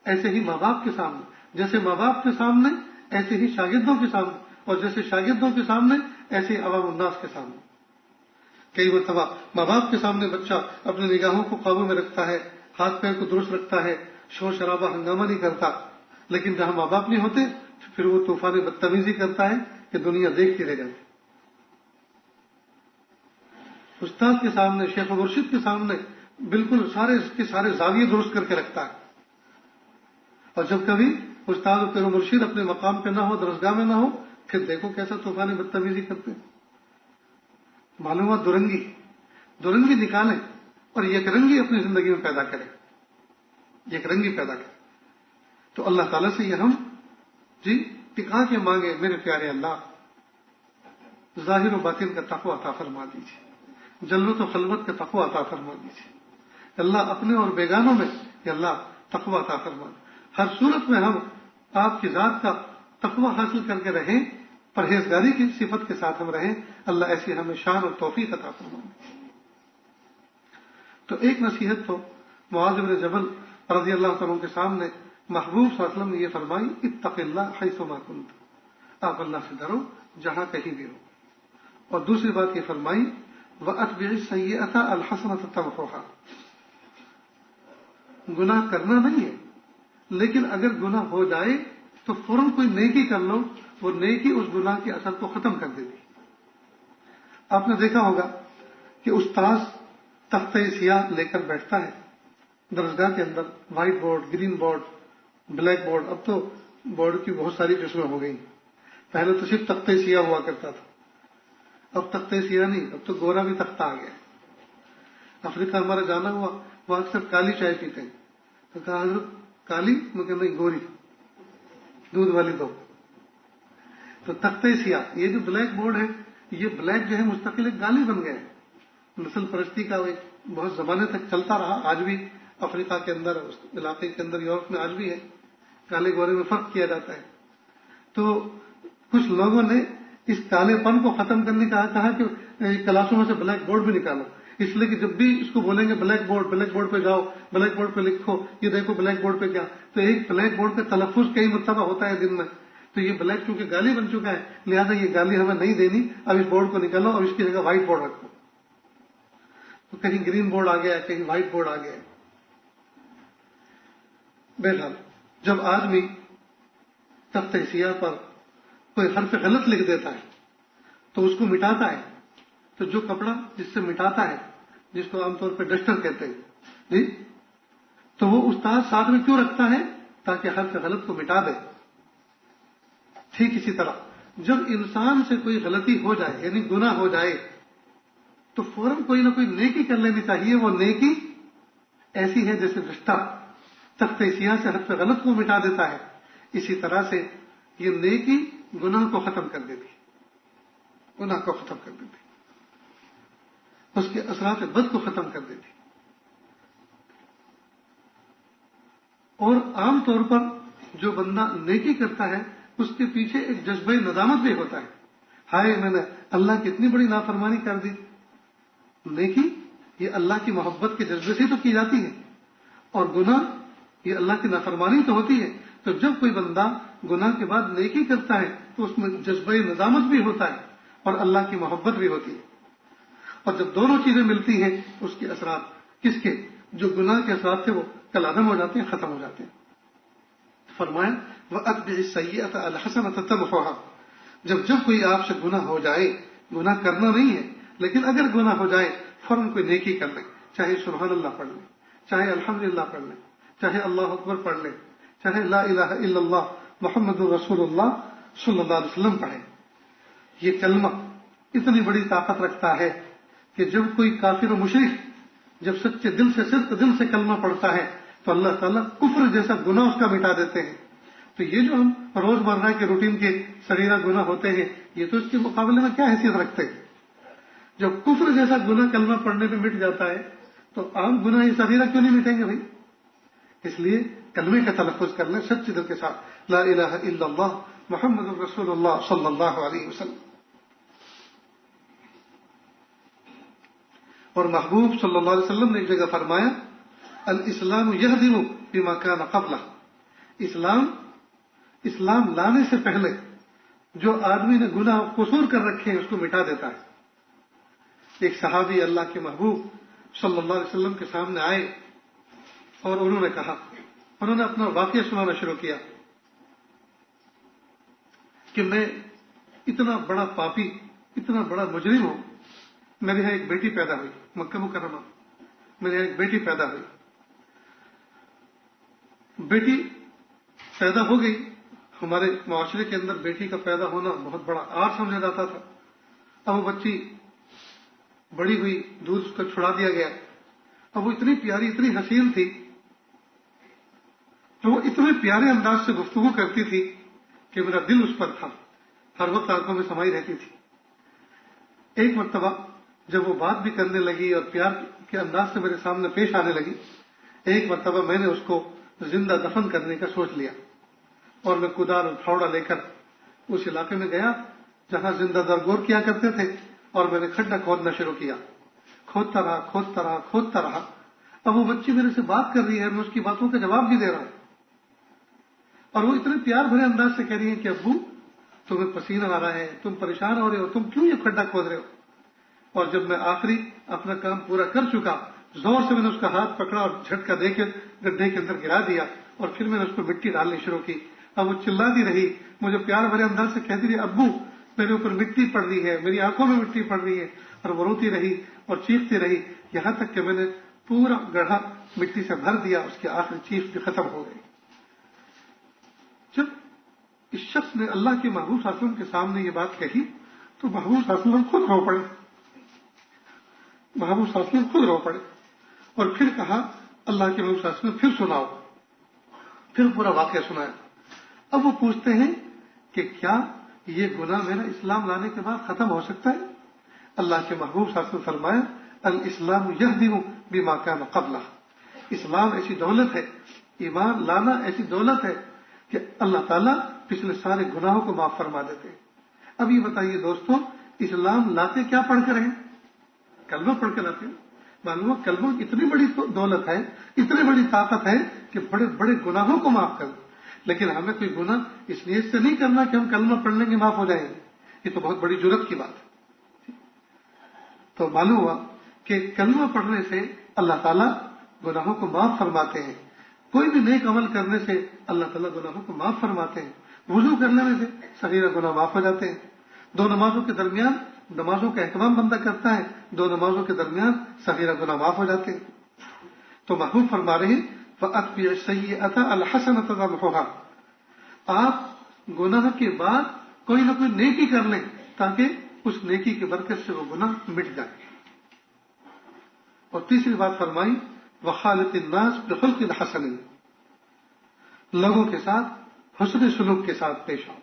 ایسے ہی ماں باپ کے سامنے, جیسے ماں باپ کے سامنے ایسے ہی شاگردوں کے سامنے, اور جیسے شاگردوں کے سامنے ایسے ہی عوام الناس کے سامنے. کئی مرتبہ ماں باپ کے سامنے بچہ اپنی نگاہوں کو قابو میں رکھتا ہے, ہاتھ پیر کو درست رکھتا ہے, شور شرابہ ہنگامہ نہیں کرتا, لیکن جہاں ماں باپ نہیں ہوتے پھر وہ طوفان بدتمیزی کرتا ہے کہ دنیا دیکھتی رہ جاتی. استاد کے سامنے, شیخ و مرشد کے سامنے بالکل سارے اس کے سارے زاویے درست کر کے رکھتا ہے, اور جب کبھی استاد و پیر و مرشد اپنے مقام پہ نہ ہو, درسگاہ میں نہ ہو, پھر دیکھو کیسا طوفان بدتمیزی کرتے ہیں. معلومات درنگی نکالیں اور یک رنگی اپنی زندگی میں پیدا کریں, یک رنگی پیدا کریں. تو اللہ تعالیٰ سے یہ ہم جی ٹکا کے مانگے, میرے پیارے اللہ ظاہر و باطن کا تقوی عطا فرما دیجیے, جلوت و خلوت کا تقوی عطا فرما دیجیے. اللہ اپنے اور بیگانوں میں یا اللہ تقوی عطا فرما دے. ہر صورت میں ہم آپ کی ذات کا تقوی حاصل کر کے رہیں, پرہیزگاری کی صفت کے ساتھ ہم رہیں. اللہ ایسی ہمیں شان اور توفیق عطا فرما دے. تو ایک نصیحت تو معاذ بن جبل رضی اللہ تعالیٰ کے سامنے محبوب صلی اللہ علیہ وسلم نے یہ فرمائی اتق اللہ حیث ما کنت, آپ اللہ سے ڈرو جہاں کہیں بھی ہو. اور دوسری بات یہ فرمائی وَأَتْبِعِ السَّيِّئَةَ الْحَسَنَةَ تَمْحُوهَا, گناہ کرنا نہیں ہے, لیکن اگر گناہ ہو جائے تو فوراً کوئی نیکی کر لو, وہ نیکی اس گناہ کے اثر کو ختم کر دیتی. آپ نے دیکھا ہوگا کہ استاذ تختہ سیاہ لے کر بیٹھتا ہے درسگاہ کے اندر, white board, green board, black board, اب تو بورڈ کی بہت ساری قسمیں ہو گئی. پہلے تو صرف تختہ سیاہ ہوا کرتا تھا, اب تختہ سیاہ نہیں, اب تو گورا بھی تختہ آ گیا. افریقہ ہمارا جانا ہوا، وہاں اکثر کالی چائے پیتے ہیں، تو کہا حضرت کالی؟ میں کہ نہیں، گوری، دودھ والی دو. تو تختے سیاہ، یہ جو بلیک بورڈ ہے، یہ بلیک جو ہے مستقل ایک گالی بن گیا ہے. نسل پرستی کا ایک بہت زمانے تک چلتا رہا، آج بھی افریقہ کے اندر، اس علاقے کے اندر، یورپ میں آج بھی ہے، کالے گورے میں فرق کیا جاتا ہے. تو کچھ لوگوں نے اس کالے پن کو ختم کرنے کا کہا کہ کلاسوں میں سے بلیک بورڈ بھی نکالو، اس لیے کہ جب بھی اس کو بولیں گے بلیک بورڈ پہ جاؤ، بلیک بورڈ پہ لکھو، یہ دیکھو بلیک بورڈ پہ کیا، تو ایک بلیک بورڈ پہ تلفظ کئی مرتبہ ہوتا ہے دن میں، تو یہ بلیک چونکہ گالی بن چکا ہے، لہذا یہ گالی ہمیں نہیں دینی، اب اس بورڈ کو نکالو، اب اس کی جگہ وائٹ بورڈ رکھو. تو کہیں گرین بورڈ آ گیا، کہیں وائٹ بورڈ آ گیا. بہرحال جب آدمی تخت سیاہ پر کوئی حرف غلط لکھ دیتا ہے تو اس کو مٹاتا ہے، تو جو کپڑا جس سے مٹاتا ہے، جس کو عام طور پہ ڈسٹر کہتے ہیں جی، تو وہ استاد ساتھ میں کیوں رکھتا ہے؟ تاکہ حرف غلط کو مٹا دے. ٹھیک اسی طرح جب انسان سے کوئی غلطی ہو جائے، یعنی گناہ ہو جائے، تو فوراً کوئی نہ کوئی نیکی کر لینی چاہیے. وہ نیکی ایسی ہے جیسے رشتہ تخت سیاہ سے حرف غلط کو مٹا دیتا ہے، اسی طرح سے یہ نیکی گناہ کو ختم کر دیتی، گناہ کو ختم کر دیتی، اس کے اثرات بد کو ختم کر دیتی. اور عام طور پر جو بندہ نیکی کرتا ہے اس کے پیچھے ایک جذبہ ندامت بھی ہوتا ہے. ہائے میں نے اللہ کی اتنی بڑی نافرمانی کر دی. نیکی یہ اللہ کی محبت کے جذبے سے تو کی جاتی ہے، اور گناہ یہ اللہ کی نافرمانی تو ہوتی ہے. تو جب کوئی بندہ گناہ کے بعد نیکی کرتا ہے تو اس میں جذبہ ندامت بھی ہوتا ہے اور اللہ کی محبت بھی ہوتی ہے. اور جب دونوں چیزیں ملتی ہیں اس کے اثرات کس کے؟ جو گناہ کے اثرات تھے وہ کل عدم ہو جاتے ہیں، ختم ہو جاتے ہیں. فرمایا وَأَتْبِعِ السَّيِّئَةَ الْحَسَنَةَ تَمْحُوهَا. جب کوئی آپ سے گناہ ہو جائے، گناہ کرنا نہیں ہے لیکن اگر گناہ ہو جائے فوراً کوئی نیکی کر لیں، چاہے سبحان اللہ پڑھ لیں، چاہے الحمدللہ پڑھ لیں، چاہے اللہ اکبر پڑھ لیں، چاہے لا الہ الا اللہ محمد رسول اللہ صلی اللہ علیہ وسلم پڑھیں. یہ کلمہ اتنی بڑی طاقت رکھتا ہے کہ جب کوئی کافر و مشرک جب سچے دل سے صدق دل سے کلمہ پڑھتا ہے تو اللہ تعالیٰ کفر جیسا گناہ اس کا مٹا دیتے ہیں. تو یہ جو ہم روز مرہ کے روٹین کے صغیرہ گناہ ہوتے ہیں، یہ تو اس کے مقابلے میں کیا حیثیت رکھتے ہیں؟ جب کفر جیسا گناہ کلمہ پڑھنے پہ مٹ جاتا ہے تو عام گناہ یہ صغیرہ کیوں نہیں مٹیں گے بھائی؟ اس لیے کلمے کا تلفظ کر لیں سچے دل کے ساتھ، لا الہ الا اللہ محمد رسول اللہ صلی اللہ علیہ وسلم. اور محبوب صلی اللہ علیہ وسلم نے ایک جگہ فرمایا الاسلام یہدم بما کان قبلہ. اسلام لانے سے پہلے جو آدمی نے گناہ قصور کر رکھے ہیں اس کو مٹا دیتا ہے. ایک صحابی اللہ کے محبوب صلی اللہ علیہ وسلم کے سامنے آئے اور انہوں نے اپنا واقعہ سنانا شروع کیا کہ میں اتنا بڑا پاپی، اتنا بڑا مجرم ہوں. میرے یہاں ایک بیٹی پیدا ہوئی، مکہ مکرمہ میرے یہاں ایک بیٹی پیدا ہوئی. بیٹی پیدا ہو گئی. ہمارے معاشرے کے اندر بیٹی کا پیدا ہونا بہت بڑا آر سمجھا جاتا تھا. اب وہ بچی بڑی ہوئی، دودھ اس کو چھڑا دیا گیا. اب وہ اتنی پیاری، اتنی حسین تھی تو وہ اتنے پیارے انداز سے گفتگو کرتی تھی کہ میرا دل اس پر تھا، ہر وقت آنکھوں میں سمائی رہتی تھی. ایک مرتبہ جب وہ بات بھی کرنے لگی اور پیار کے انداز سے میرے سامنے پیش آنے لگی، ایک مرتبہ میں نے اس کو زندہ دفن کرنے کا سوچ لیا اور میں کدال اور پھاوڑا لے کر اس علاقے میں گیا جہاں زندہ درگور کیا کرتے تھے اور میں نے کھڈا کھودنا شروع کیا. کھودتا رہا. اب وہ بچی میرے سے بات کر رہی ہے، میں اس کی باتوں کا جواب بھی دے رہا ہوں اور وہ اتنے پیار بھرے انداز سے کہہ رہی ہے کہ ابو تمہیں پسینہ آ رہا ہے، تم پریشان ہو رہے ہو، تم کیوں یہ کھڈا کھود رہے ہو؟ اور جب میں آخری اپنا کام پورا کر چکا، زور سے میں نے اس کا ہاتھ پکڑا اور جھٹکا دے کے گڈھے کے اندر گرا دیا اور پھر میں نے اس کو مٹی ڈالنی شروع کی. اب وہ چلاتی رہی، مجھے پیار بھرے انداز سے کہتی رہی ابو میرے اوپر مٹی پڑ رہی ہے، میری آنکھوں میں مٹی پڑ رہی ہے، اور وہ روتی رہی اور چیختی رہی یہاں تک کہ میں نے پورا گڑھا مٹی سے بھر دیا. اس کی آخری چیخ بھی ختم ہو گئی. جب اس شخص نے اللہ کے محبوب صلی اللہ علیہ وسلم کے سامنے یہ بات کہی تو محبوب صلی اللہ علیہ وسلم خود رو پڑے. محبوب صلی اللہ علیہ وسلم خود رو پڑے اور پھر کہا اللہ کے محبوب صلی اللہ علیہ وسلم پھر سناؤ، پھر پورا واقعہ سنایا۔ اب وہ پوچھتے ہیں کہ کیا یہ گناہ میرا اسلام لانے کے بعد ختم ہو سکتا ہے؟ اللہ کے محبوب صلی اللہ علیہ وسلم فرمایا الاسلام یہدم بما کان قبلہ، اسلام ایسی دولت ہے، ایمان لانا ایسی دولت ہے کہ اللہ تعالیٰ پچھلے سارے گناہوں کو معاف فرما دیتے ہیں۔ اب یہ بتائیے دوستو، اسلام لاتے کیا پڑھ کر ہیں؟ کلمہ پڑھ کر آتے ہیں۔ معلوم کلمہ اتنی بڑی دولت ہے، اتنی بڑی طاقت ہے کہ بڑے بڑے گناہوں کو معاف کر دے۔ لیکن ہمیں کوئی گناہ اس لیے سے نہیں کرنا کہ ہم کلمہ پڑھ لیں گے معاف ہو جائیں گے، یہ تو بہت بڑی جرات کی بات ہے۔ تو معلوم ہوا کہ کلمہ پڑھنے سے اللہ تعالیٰ گناہوں کو معاف فرماتے ہیں، کوئی بھی نیک عمل کرنے سے اللہ تعالیٰ گناہوں کو معاف فرماتے ہیں، وضو کرنے میں سے صغیرہ گناہ معاف ہو جاتے ہیں، دو نمازوں کے درمیان نمازوں کا اہتمام بندہ کرتا ہے، دو نمازوں کے درمیان صغیرہ گناہ معاف ہو جاتے ہیں۔ تو محبوب فرما رہے ہیں فَأَتْبِعِ السَّيِّئَةَ الْحَسَنَةَ تَمْحُوهَا، آپ گناہ کے بعد کوئی نہ کوئی نیکی کر لیں تاکہ اس نیکی کی برکت سے وہ گناہ مٹ جائے۔ اور تیسری بات فرمائی وَخَالِقِ النَّاسَ بِخُلْقٍ حَسَنٍ، لوگوں کے ساتھ حسن سلوک کے ساتھ پیش آؤ۔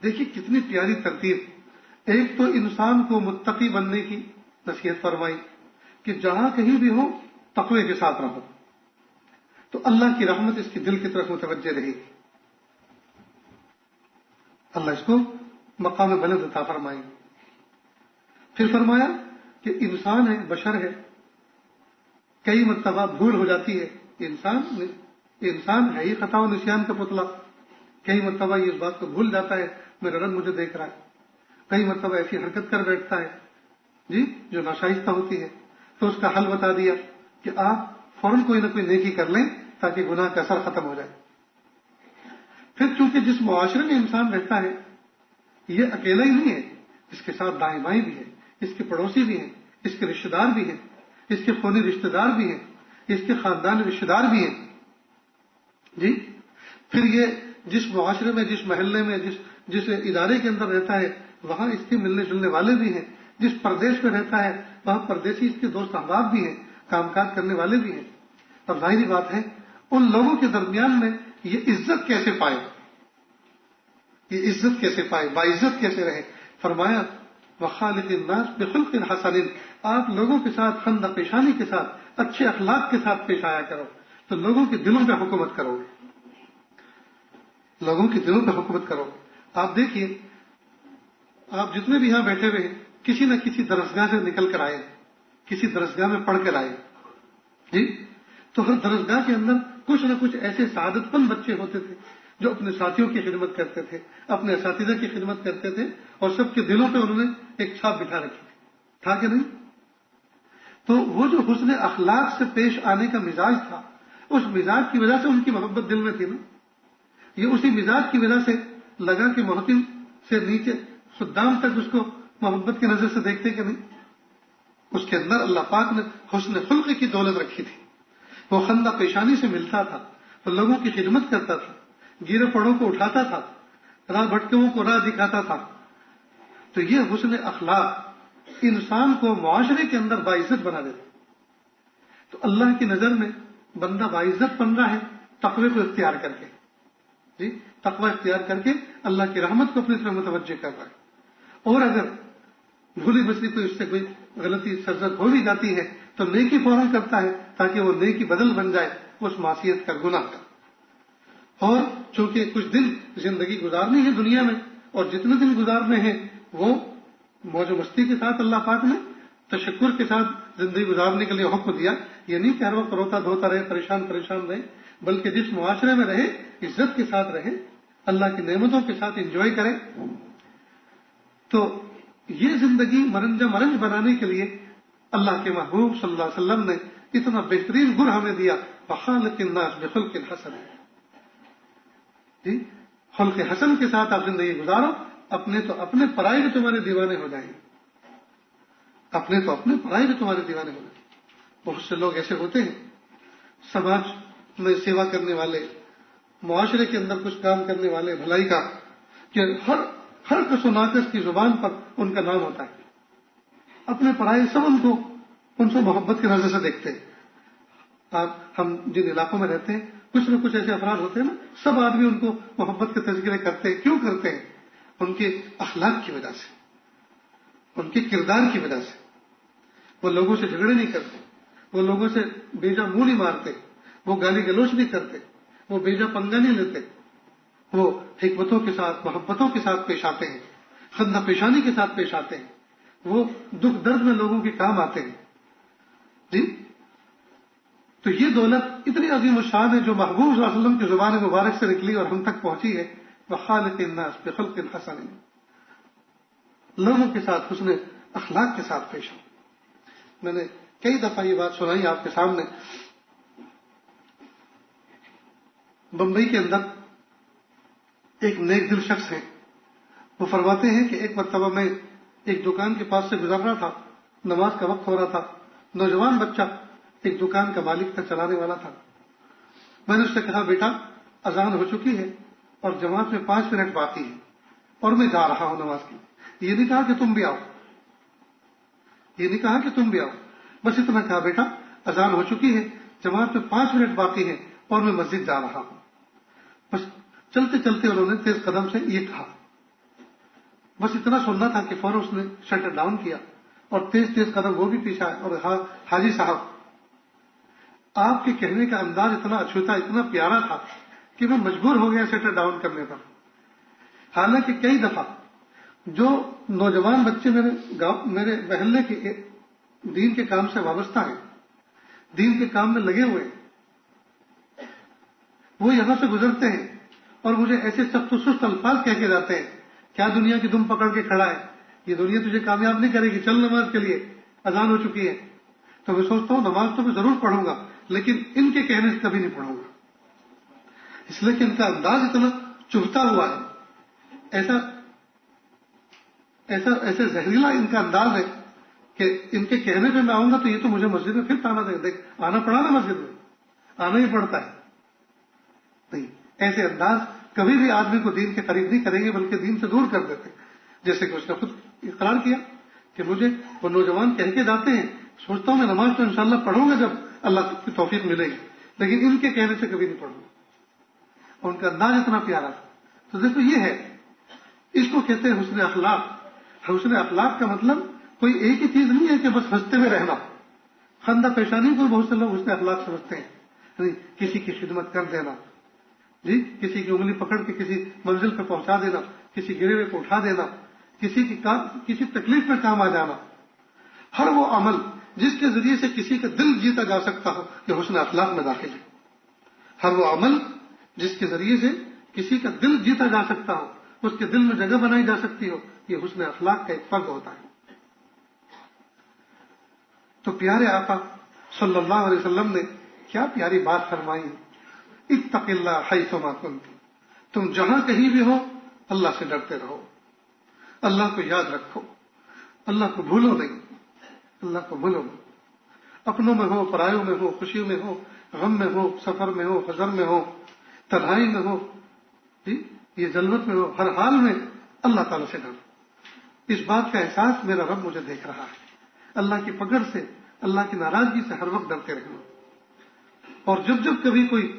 دیکھیے کتنی پیاری ترتیب، ایک تو انسان کو متقی بننے کی نصیحت فرمائی کہ جہاں کہیں بھی ہو تقوی کے ساتھ رہو، تو اللہ کی رحمت اس کے دل کی طرف متوجہ رہے گی، اللہ اس کو مقام بلند عطا فرمائیں۔ پھر فرمایا کہ انسان ہے، بشر ہے، کئی مرتبہ بھول ہو جاتی ہے، انسان ہے ہی خطا و نسیان کا پتلا، کئی مرتبہ یہ اس بات کو بھول جاتا ہے میرا رب مجھے دیکھ رہا ہے، کئی مرتبہ ایسی حرکت کر بیٹھتا ہے جی جو ناشائستہ ہوتی ہے، تو اس کا حل بتا دیا کہ آپ فوراً کوئی نہ کوئی نیکی کر لیں تاکہ گناہ کا اثر ختم ہو جائے۔ پھر چونکہ جس معاشرے میں انسان رہتا ہے یہ اکیلا ہی نہیں ہے، اس کے ساتھ دائیں بائیں بھی ہے، اس کے پڑوسی بھی ہیں، اس کے رشتہ دار بھی ہیں، اس کے خونی رشتہ دار بھی ہیں، اس کے خاندان رشتہ دار بھی ہیں جی۔ پھر یہ جس معاشرے میں، جس محلے میں، جس ادارے کے اندر رہتا ہے وہاں اس کے ملنے جلنے والے بھی ہیں، جس پردیش میں رہتا ہے وہاں پردیسی اس کے دوست احباب بھی ہیں، کام کاج کرنے والے بھی ہیں۔ اور ظاہری بات ہے ان لوگوں کے درمیان میں یہ عزت کیسے پائے، یہ عزت کیسے پائے، باعزت کیسے رہے؟ فرمایا وَخَالِقِ النَّاسَ بِخُلْقٍ حَسَنٍ، آپ لوگوں کے ساتھ خندہ پیشانی کے ساتھ اچھے اخلاق کے ساتھ پیش آیا کرو تو لوگوں کے دلوں پہ حکومت کرو گے، لوگوں کے دلوں پہ حکومت کرو گے۔ آپ دیکھیے آپ جتنے بھی یہاں بیٹھے ہوئے ہیں کسی نہ کسی درسگاہ سے نکل کر آئے، کسی درسگاہ میں پڑھ کر آئے جی، تو ہر درسگاہ کے اندر کچھ نہ کچھ ایسے سعادت مند بچے ہوتے تھے جو اپنے ساتھیوں کی خدمت کرتے تھے، اپنے اساتذہ کی خدمت کرتے تھے، اور سب کے دلوں پہ انہوں نے ایک چھاپ بٹھا رکھی تھا کہ نہیں؟ تو وہ جو حسن اخلاق سے پیش آنے کا مزاج تھا، اس مزاج کی وجہ سے ان کی محبت دل میں تھی نا، یہ اسی مزاج کی وجہ سے لگا کہ محتم سے نیچے خدام تک اس کو محبت کی نظر سے دیکھتے کہ نہیں، اس کے اندر اللہ پاک نے حسن خلق کی دولت رکھی تھی، وہ خندہ پیشانی سے ملتا تھا، وہ لوگوں کی خدمت کرتا تھا، گیرے پڑوں کو اٹھاتا تھا، راہ بھٹکوں کو راہ دکھاتا تھا۔ تو یہ حسن اخلاق انسان کو معاشرے کے اندر باعزت بنا دیتا۔ تو اللہ کی نظر میں بندہ باعزت بن رہا ہے تقوی کو اختیار کر کے جی، تقوی اختیار کر کے اللہ کی رحمت کو اپنی طرف متوجہ کر رہا ہے۔ اور اگر بھولی بسری کوئی اس سے کوئی غلطی سرزد ہو بھی جاتی ہے تو نیکی فوراً کرتا ہے تاکہ وہ نیکی بدل بن جائے اس معصیت کا، گناہ کا۔ اور چونکہ کچھ دن زندگی گزارنی ہے دنیا میں، اور جتنے دن گزارنے ہیں وہ موج و مستی کے ساتھ اللہ پاک نے تشکر کے ساتھ زندگی گزارنے کے لیے حکم دیا۔ یہ نہیں کہ ہر وقت روتا دھوتا رہے، پریشان رہے، بلکہ جس معاشرے میں رہے عزت کے ساتھ رہے، اللہ کی نعمتوں کے ساتھ انجوائے کرے۔ تو یہ زندگی مرنجہ مرنج بنانے کے لیے اللہ کے محبوب صلی اللہ علیہ وسلم نے اتنا بہترین گن ہمیں دیا وَخَالِقِ النَّاسَ بِخُلْقٍ حَسَنٍ جی، خلق حسن کے ساتھ آپ زندگی گزارو، اپنے تو اپنے پرائے بھی تمہارے دیوانے ہو جائیں گے، اپنے تو اپنے پرائے بھی تمہارے دیوانے ہو جائیں گے۔ بہت سے لوگ ایسے ہوتے ہیں سماج میں سیوا کرنے والے، معاشرے کے اندر کچھ کام کرنے والے بھلائی کا، کہ ہر کس و ناقص کی زبان پر ان کا نام ہوتا ہے، اپنے پرائے سب ان کو ان سے محبت کی نظر سے دیکھتے ہیں. ہم جن علاقوں میں رہتے ہیں کچھ نہ کچھ ایسے افراد ہوتے ہیں نا، سب آدمی ان کو محبت کے تذکرے کرتے ہیں. کیوں کرتے ہیں؟ ان کے اخلاق کی وجہ سے، ان کے کردار کی وجہ سے. وہ لوگوں سے جھگڑے نہیں کرتے، وہ لوگوں سے بیجا منہ نہیں مارتے، وہ گالی گلوچ نہیں کرتے، وہ بیجا پنگا نہیں لیتے. وہ حکمتوں کے ساتھ، محبتوں کے ساتھ پیش آتے ہیں، خندہ پیشانی کے ساتھ پیش آتے ہیں. وہ دکھ درد میں لوگوں کے کام آتے ہیں. جی، تو یہ دولت اتنی عظیم الشان ہے جو محبوب صلی اللہ علیہ وسلم کی زبان مبارک سے نکلی اور ہم تک پہنچی ہے. وخالق الناس بخلق حسن، لوگوں کے ساتھ حسن اخلاق کے ساتھ پیش آؤ. میں نے کئی دفعہ یہ بات سنائی آپ کے سامنے. بمبئی کے اندر ایک نیک دل شخص ہیں، وہ فرماتے ہیں کہ ایک مرتبہ میں ایک دکان کے پاس سے گزر رہا تھا، نماز کا وقت ہو رہا تھا. نوجوان بچہ ایک دکان کا مالک تھا، چلانے والا تھا. میں نے اس سے کہا بیٹا اذان ہو چکی ہے اور جماعت میں 5 منٹ باقی ہے اور میں جا رہا ہوں نماز کی. یہ نہیں کہا کہ تم بھی آؤ، یہ نہیں کہا کہ تم بھی آؤ، بس اتنا کہا بیٹا اذان ہو چکی ہے، جماعت میں 5 منٹ باقی ہے اور میں مسجد جا رہا ہوں. بس چلتے چلتے انہوں نے تیز قدم سے یہ کہا. بس اتنا سننا تھا کہ فوراً اس نے شٹر ڈاؤن کیا اور تیز تیز قدم وہ بھی پیچھے آئے. اور حاجی صاحب، آپ کے کہنے کا انداز اتنا اچھوتا، اتنا پیارا تھا کہ میں مجبور ہو گیا شٹر ڈاؤن کرنے پر. حالانکہ کئی دفعہ جو نوجوان بچے میرے محلے کے دین کے کام سے وابستہ ہیں، دین کے کام میں لگے ہوئے، وہ یہاں سے گزرتے ہیں اور مجھے ایسے سخت و سست الفاظ کہہ کے جاتے ہیں، کیا دنیا کی دم پکڑ کے کھڑا ہے، یہ دنیا تجھے کامیاب نہیں کرے گی، چل نماز کے لیے، اذان ہو چکی ہے. تو میں سوچتا ہوں نماز تو میں ضرور پڑھوں گا لیکن ان کے کہنے سے کبھی نہیں پڑھوں گا، اس لیے کہ ان کا انداز اتنا چبھتا ہوا ہے، ایسے زہریلا ان کا انداز ہے کہ ان کے کہنے پہ میں آؤں گا تو یہ تو مجھے مسجد میں پھر تانا دے. دیکھ آنا پڑا نا، مسجد میں آنا ہی پڑتا ہے. نہیں، ایسے انداز کبھی بھی آدمی کو دین کے قریب نہیں کریں گے بلکہ دین سے دور کر دیتے. جیسے کہ اس نے خود اقرار کیا کہ مجھے وہ نوجوان کہہ کے جاتے ہیں، سوچتا ہوں میں نماز تو انشاءاللہ پڑھوں گا جب اللہ کی توفیق ملے گی، لیکن ان کے کہنے سے کبھی نہیں پڑھوں گا. اور ان کا انداز اتنا پیارا تھا. تو دیکھو یہ ہے، اس کو کہتے ہیں حسن اخلاق. حسن اخلاق کا مطلب کوئی ایک ہی چیز نہیں ہے کہ بس ہنستے ہوئے رہنا. خندہ پیشانی کو بہت سے لوگ حسن اخلاق سمجھتے ہیں، یعنی کسی کی خدمت کر دینا، جی، کسی کی انگلی پکڑ کے کسی منزل پہ پہنچا دینا، کسی گرے ہوئے کو اٹھا دینا، کسی تکلیف میں کام آ جانا. ہر وہ عمل جس کے ذریعے سے کسی کا دل جیتا جا سکتا ہو یہ حسن اخلاق میں داخل ہے. ہر وہ عمل جس کے ذریعے سے کسی کا دل جیتا جا سکتا ہو، اس کے دل میں جگہ بنائی جا سکتی ہو، یہ حسن اخلاق کا ایک فرد ہوتا ہے. تو پیارے آقا صلی اللہ علیہ وسلم نے کیا پیاری بات فرمائی، اتق اللہ حیثما کنت. تم جہاں کہیں بھی ہو اللہ سے ڈرتے رہو، اللہ کو یاد رکھو، اللہ کو بھولو نہیں، اللہ کو بھولو نہیں. اپنوں میں ہو، پرایوں میں ہو، خوشی میں ہو، غم میں ہو، سفر میں ہو، حضر میں ہو، تنہائی میں ہو، جی، یہ ضلمت میں ہو، ہر حال میں اللہ تعالیٰ سے ڈرو. اس بات کا احساس میرا رب مجھے دیکھ رہا ہے. اللہ کی پکڑ سے، اللہ کی ناراضگی سے ہر وقت ڈرتے رہنا. اور جب جب کبھی کوئی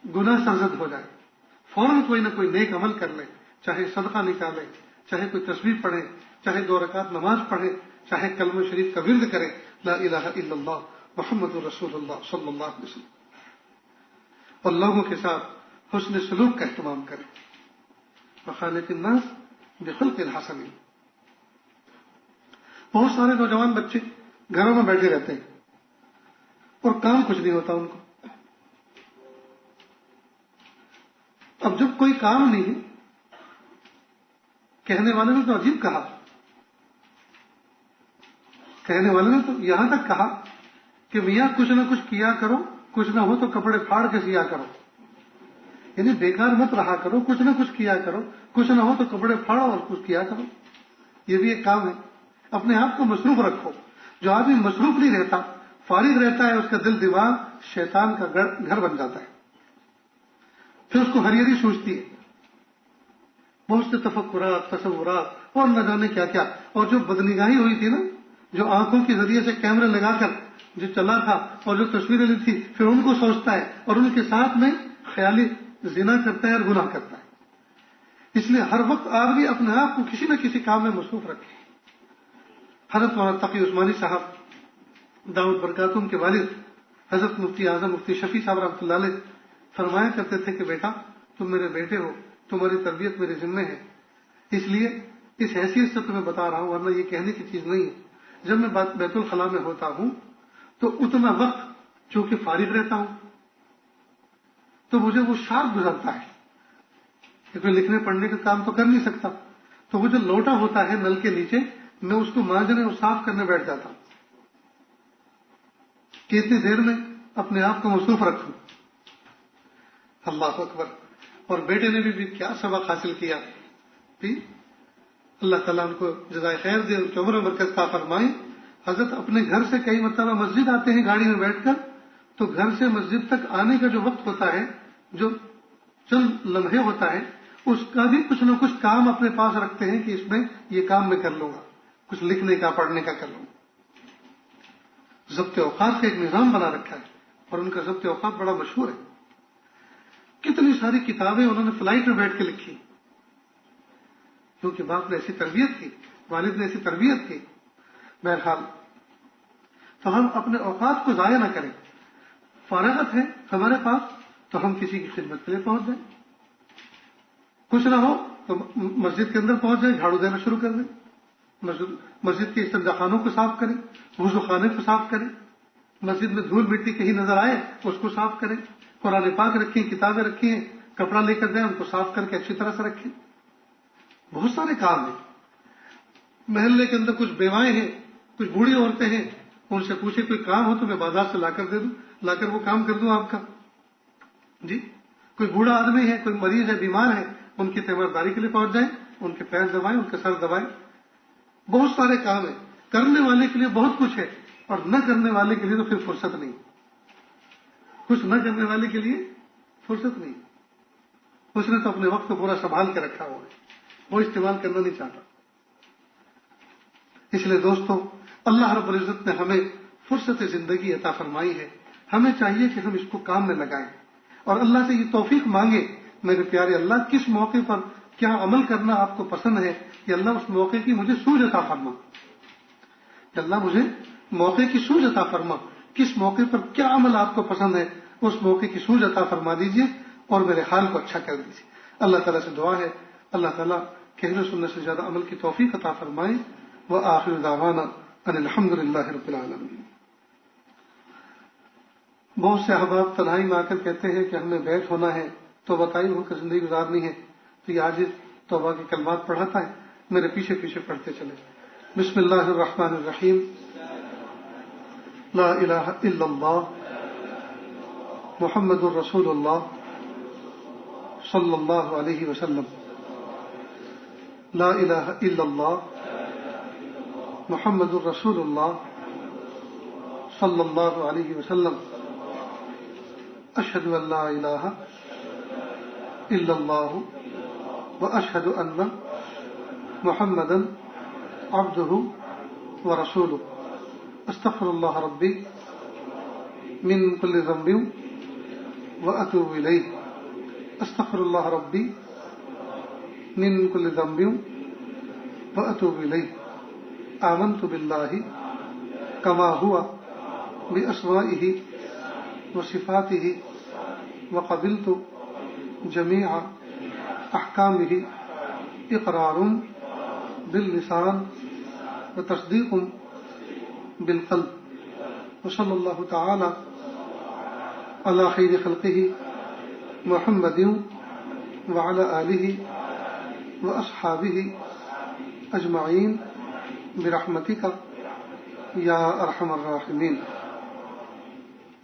گناہ سرزد ہو جائے فوراً کوئی نہ کوئی نیک عمل کر لے، چاہے صدقہ نکالے، چاہے کوئی تسبیح پڑھے، چاہے 2 رکعت نماز پڑھے، چاہے کلمہ شریف کا ورد کرے، لا الہ الا اللہ محمد رسول اللہ صلی اللہ علیہ وسلم، اور لوگوں کے ساتھ حسن سلوک کا اہتمام کرے. وخالق الناس بخلق حسن. بہت سارے نوجوان بچے گھروں میں بیٹھے رہتے ہیں اور کام کچھ نہیں ہوتا ان کو. اب جب کوئی کام نہیں ہے، کہنے والے نے تو عجیب کہا، کہنے والے نے تو یہاں تک کہا کہ میاں کچھ نہ کچھ کیا کرو، کچھ نہ ہو تو کپڑے پھاڑ کے سیا کرو. یعنی بیکار مت رہا کرو، کچھ نہ کچھ کیا کرو، کچھ نہ ہو تو کپڑے پھاڑو اور کچھ کیا کرو. یہ بھی ایک کام ہے. اپنے آپ کو مصروف رکھو. جو آدمی مصروف نہیں رہتا، فارغ رہتا ہے، اس کا دل دماغ شیطان کا گھر بن جاتا ہے. پھر اس کو ہریری سوچتی ہے، بہت سے تفکرات، تصورات اور نہ جانے کیا کیا. اور جو بدنگاہی ہوئی تھی نا، جو آنکھوں کے ذریعے سے کیمرے لگا کر جو چلا تھا اور جو تصویریں لی تھی پھر ان کو سوچتا ہے اور ان کے ساتھ میں خیالی زنا کرتا ہے اور گناہ کرتا ہے. اس لیے ہر وقت آدمی اپنے آپ کو کسی نہ کسی کام میں مصروف رکھے. حضرت مولانا تقی عثمانی صاحب دعوت برکاتہم کے والد حضرت مفتی اعظم مفتی شفیع صاحب رحمۃ اللہ علیہ فرمایا کرتے تھے کہ بیٹا تم میرے بیٹے ہو, تمہاری تربیت میرے ذمے ہے, اس لیے اس حیثیت سے تمہیں بتا رہا ہوں, ورنہ یہ کہنے کی چیز نہیں ہے. جب میں بیت الخلاء میں ہوتا ہوں تو اتنا وقت چونکہ فارغ رہتا ہوں تو مجھے وہ شارپ گزرتا ہے کہ کوئی لکھنے پڑھنے کا کام تو کر نہیں سکتا, تو وہ جو لوٹا ہوتا ہے نل کے نیچے میں اس کو مانجنے اور صاف کرنے بیٹھ جاتا ہوں کہ اتنی دیر میں اپنے آپ کو مصروف رکھوں. اللہ اکبر. اور بیٹے نے بھی کیا سبق حاصل کیا, اللہ تعالیٰ ان کو جزائے خیر دے, ان کی عمر و برکت عطا فرمائے. حضرت اپنے گھر سے کئی مرتبہ مسجد آتے ہیں گاڑی میں بیٹھ کر, تو گھر سے مسجد تک آنے کا جو وقت ہوتا ہے, جو چند لمحے ہوتا ہے, اس کا بھی کچھ نہ کچھ کام اپنے پاس رکھتے ہیں کہ اس میں یہ کام میں کر لوں گا, کچھ لکھنے کا پڑھنے کا کر لوں گا. ضبط اوقات کا ایک نظام بنا رکھا ہے اور ان کا ضبط اوقات بڑا مشہور ہے. کتنی ساری کتابیں انہوں نے فلائٹ میں بیٹھ کے لکھی کیونکہ باپ نے ایسی تربیت کی, والد نے ایسی تربیت کی. بہرحال تو ہم اپنے اوقات کو ضائع نہ کریں. فارغت ہے ہمارے پاس تو ہم کسی کی خدمت کے لیے پہنچ جائیں, کچھ نہ ہو تو مسجد کے اندر پہنچ جائیں, جھاڑو دینا شروع کر دیں, مسجد کے استنجا خانوں کو صاف کریں, وضو خانے کو صاف کریں, مسجد میں دھول مٹی کہیں نظر آئے اس کو صاف کریں, قرآن پاک رکھیں, کتابیں رکھی ہیں, کپڑا لے کر جائیں ان کو صاف کر کے اچھی طرح سے رکھیں. بہت سارے کام ہیں. محلے کے اندر کچھ بیوائیں ہیں, کچھ بوڑھی عورتیں ہیں, ان سے پوچھے کوئی کام ہو تو میں بازار سے لا کر دے دوں, لا کر وہ کام کر دوں آپ کا. جی کوئی بوڑھا آدمی ہے, کوئی مریض ہے, بیمار ہے, ان کی تیمارداری کے لیے پہنچ جائیں, ان کے پیر دبائیں, ان کے سر دبائیں. بہت سارے کام ہیں. کرنے والے کے لیے بہت کچھ ہے اور نہ کرنے والے کے لیے تو پھر فرصت نہیں. کچھ نہ کرنے والے کے لیے فرصت نہیں. اس نے تو اپنے وقت کو پورا سنبھال کے رکھا ہوا ہے, وہ استعمال کرنا نہیں چاہتا. اس لیے دوستو, اللہ رب العزت نے ہمیں فرصت زندگی عطا فرمائی ہے. ہمیں چاہیے کہ ہم اس کو کام میں لگائیں اور اللہ سے یہ توفیق مانگے. میرے پیارے اللہ, کس موقع پر کیا عمل کرنا آپ کو پسند ہے, کہ اللہ اس موقع کی مجھے سوجھ عطا فرما, کہ اللہ مجھے موقع کی سوجھ عطا فرما. کس موقع پر کیا عمل آپ کو پسند ہے, اس موقع کی سوجھ عطا فرما دیجئے اور میرے حال کو اچھا کر دیجئے. اللہ تعالیٰ سے دعا ہے, اللہ تعالیٰ کہنے سننے سے زیادہ عمل کی توفیق عطا فرمائے. وآخر دعوانا ان الحمدللہ رب العالمین. بہت سے احباب تنہائی میں آ کر کہتے ہیں کہ ہمیں بیٹھ ہونا ہے, توبہ طائب ہو کر زندگی گزارنی ہے, تو یہ عاجز توبہ کے کلمات پڑھاتا ہے, میرے پیچھے پیچھے پڑھتے چلے. بسم اللہ الرحمن الرحیم. لا الہ الا اللہ محمد الرسول اللہ صلی اللہ علیہ وسلم. لا الہ الا اللہ محمد الرسول اللہ صلی اللہ علیہ وسلم. اشہد ان لا الہ الا اللہ واشہد ان محمدا عبدہ ورسولہ. استغفر اللہ ربی من کل ذنب واتوب الیہ. استغفر اللہ ربی من کل ذنب واتوب الیہ. آمنت باللہ کما ہوا باسمائہ وصفاتہ وقبلت جمیع احکامہ اقرار باللسان وتصدیق بالقلب. وصلی اللہ تعالی علی خیر خلقہ محمد وعلی آلہ واصحابہ اجمعین برحمتک یا ارحم الراحمین.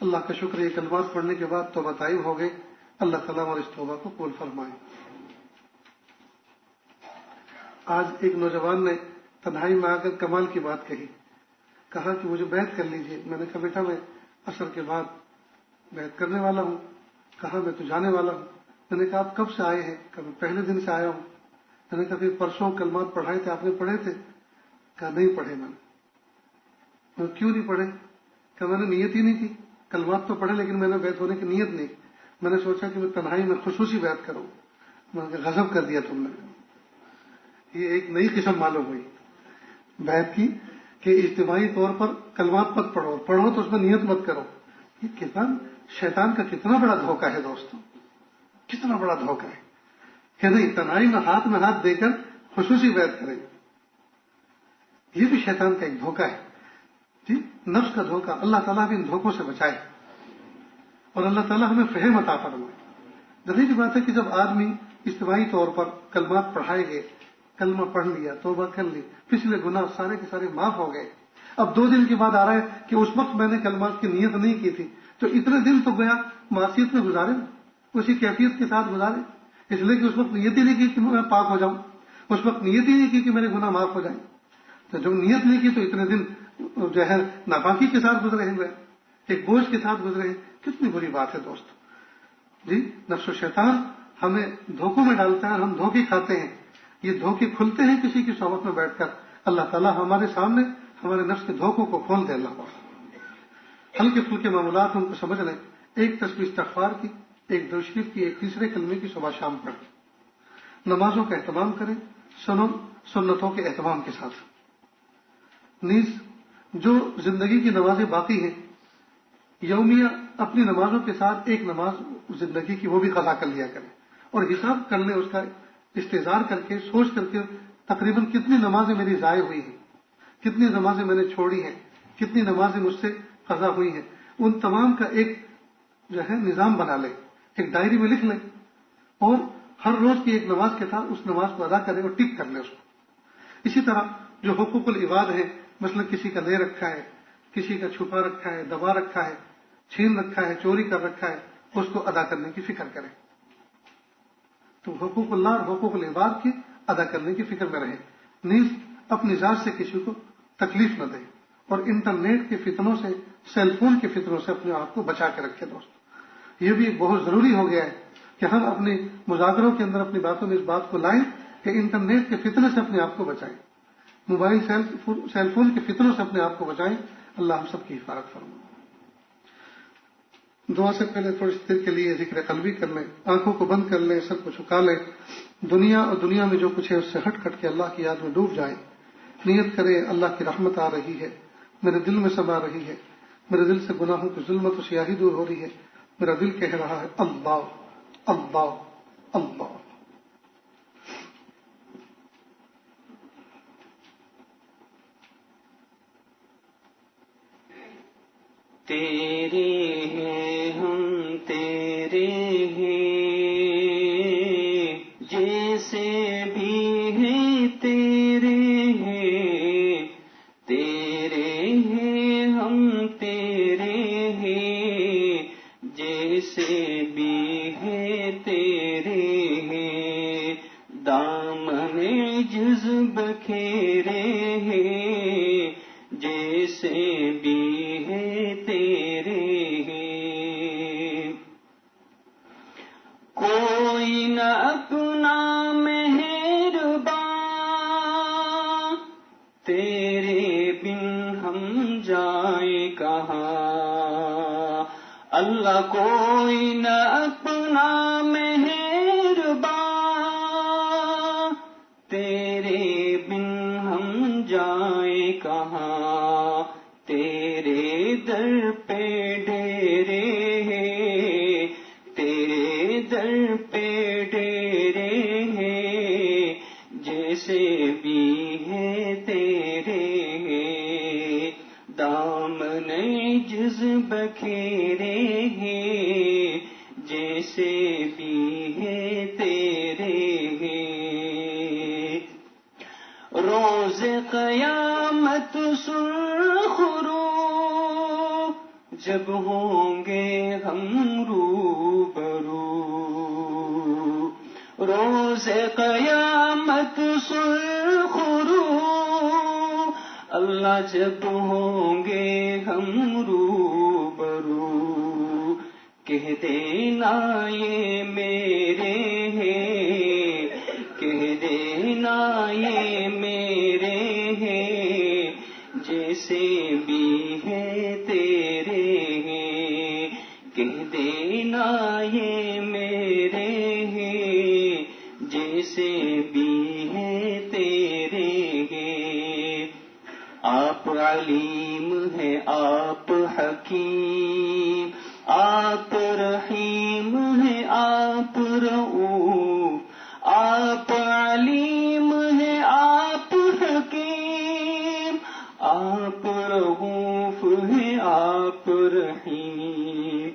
اللہ کا شکر, یہ کلمات پڑھنے کے بعد توبہ طائب ہو گئے. اللہ تعالیٰ اور اس توبہ کو قبول فرمائے. آج ایک نوجوان نے تنہائی میں آ کر کمال کی بات کہی, کہا کہ مجھے بیعت کر لیجئے. میں نے کہا بیٹا میں عصر کے بعد بیعت کرنے والا ہوں. کہا میں تو جانے والا ہوں. میں نے کہا آپ کب سے آئے ہیں؟ کہ میں پہلے دن سے آیا ہوں. میں نے کہا پھر پرسوں کلمات پڑھائے تھے, آپ نے پڑھے تھے؟ کہا نہیں پڑھے میں نے. کیوں نہیں پڑھے؟ کہ میں نے نیت ہی نہیں کی. کلمات تو پڑھے لیکن میں نے بیعت ہونے کی نیت نہیں. میں نے سوچا کہ میں تنہائی میں خصوصی بیعت کروں. میں نے غضب کر دیا تم نے. یہ ایک نئی قسم معلوم ہوئی بیعت کی کہ اجتماعی طور پر کلمات مت پڑھو تو اس میں نیت مت کرو. یہ کتنا شیطان کا کتنا بڑا دھوکہ ہے دوستوں, کتنا بڑا دھوکہ ہے کہ نہیں تنہائی میں ہاتھ دے کر خصوصی بیعت کریں. یہ بھی شیطان کا ایک دھوکہ ہے جی, نفس کا دھوکہ. اللہ تعالیٰ بھی ان دھوکوں سے بچائے اور اللہ تعالیٰ ہمیں فہم عطا فرمائے. ظاہر سی بات ہے کہ جب آدمی اجتماعی طور پر کلمات پڑھائے گئے, کلمہ پڑھ لیا, توبہ کر لی, پچھلے گناہ سارے کے سارے معاف ہو گئے. اب 2 دن کے بعد آ رہا ہے کہ اس وقت میں نے کلمات کی نیت نہیں کی تھی, تو اتنے دن تو گیا معصیت میں گزارے, اسی کیفیت کے ساتھ گزارے, اس لیے کہ اس وقت نیت ہی نہیں کی کہ میں پاک ہو جاؤں, اس وقت نیت ہی نہیں کی کہ میرے گناہ معاف ہو جائیں. تو جب نیت نہیں کی تو اتنے دن جو ہے ناپاکی کے ساتھ گزرے ہوئے, ایک بوجھ کے ساتھ گزرے ہیں. کتنی بری بات ہے دوست جی. نفس و شیطان ہمیں دھوکوں میں ڈالتا ہے اور ہم دھوکے کھاتے ہیں. یہ دھوکے کھلتے ہیں کسی کی صحبت میں بیٹھ کر. اللہ تعالیٰ ہمارے سامنے ہمارے نفس کے دھوکوں کو کھول دے. اللہ تعالیٰ ہلکے پھلکے معاملات ان کو سمجھ لیں. ایک تسبیح استغفار کی, ایک درود شریف کی, ایک تیسرے کلمے کی صبح شام پڑھیں. نمازوں کا اہتمام کریں سنتوں کے اہتمام کے ساتھ. نیز جو زندگی کی نمازیں باقی ہیں یومیہ اپنی نمازوں کے ساتھ ایک نماز زندگی کی وہ بھی قضا کر لیا کریں اور حساب کر لیں, اس کا استحضار کر کے سوچ کر کے تقریباً کتنی نمازیں میری ضائع ہوئی ہیں, کتنی نمازیں میں نے چھوڑی ہیں, کتنی نمازیں مجھ سے قضا ہوئی ہیں. ان تمام کا ایک جو ہے نظام بنا لیں, ایک ڈائری میں لکھ لیں اور ہر روز کی ایک نماز کے ساتھ اس نماز کو ادا کریں اور ٹک کر لیں اس کو. اسی طرح جو حقوق العباد ہیں, مثلا کسی کا لے رکھا ہے, کسی کا چھپا رکھا ہے, دبا رکھا ہے, چھین رکھا ہے, چوری کر رکھا ہے, اس کو ادا کرنے کی فکر کریں. تو حقوق اللہ اور حقوق العباد کی ادا کرنے کی فکر میں رہیں. نیز اپنی ذات سے کسی کو تکلیف نہ دیں اور انٹرنیٹ کے فتنوں سے, سیل فون کے فتنوں سے اپنے آپ کو بچا کے رکھیں. دوست یہ بھی بہت ضروری ہو گیا ہے کہ ہم اپنے مذاکروں کے اندر اپنی باتوں میں اس بات کو لائیں کہ انٹرنیٹ کے فتنے سے اپنے آپ کو بچائیں, موبائل سیل فون کے فتنوں سے اپنے آپ کو بچائیں. اللہ ہم سب کی حفاظت فرمائے. دعا سے پہلے تھوڑی سی دیر کے لیے ذکر قلبی کر لیں, آنکھوں کو بند کر لیں, سر کو جھکا لیں, دنیا اور دنیا میں جو کچھ ہے اس سے ہٹ کٹ کے اللہ کی یاد میں ڈوب جائیں. نیت کریں اللہ کی رحمت آ رہی ہے, میرے دل میں سما رہی ہے, میرے دل سے گناہوں کی ظلمت و سیاہی دور ہو رہی ہے, میرا دل کہہ رہا ہے اللہ اللہ اللہ. تیرے ہیں ہم تیرے ہیں, جیسے بھی ہیں تیرے ہیں. تیرے ہیں ہم تیرے ہیں, جیسے بھی ہیں تیرے ہیں. دامن جذب کھیرے ہیں, جیسے بھی ہیں تیرے ہیں. کوئی نہ اپنا مہربان, تیرے بن ہم جائیں کہاں. اللہ کوئی نہ اپنا مہربان, تیرے بن ہم جائیں کہاں. تیرے در پہ ڈیرے ہیں, تیرے در پہ ڈیرے ہیں, جیسے بھی ہیں تیرے ہیں. دامن جذب کھیرے ہیں, جیسے بھی ہیں تیرے ہیں. روز قیامت سرخ رو, جب ہوں گے ہم روبرو. روز قیامت سرخ رو, اللہ جب ہوں گے ہم روبرو. کہہ دینا یہ میرے ہیں, کہہ دینا یہ میرے ہیں, جیسے بھی نہ یہ میرے ہیں جیسے بھی ہیں تیرے ہیں. آپ علیم ہیں آپ حکیم آپ رحیم ہیں آپ رؤوف. آپ علیم ہیں آپ حکیم آپ رؤوف ہیں آپ رحیم.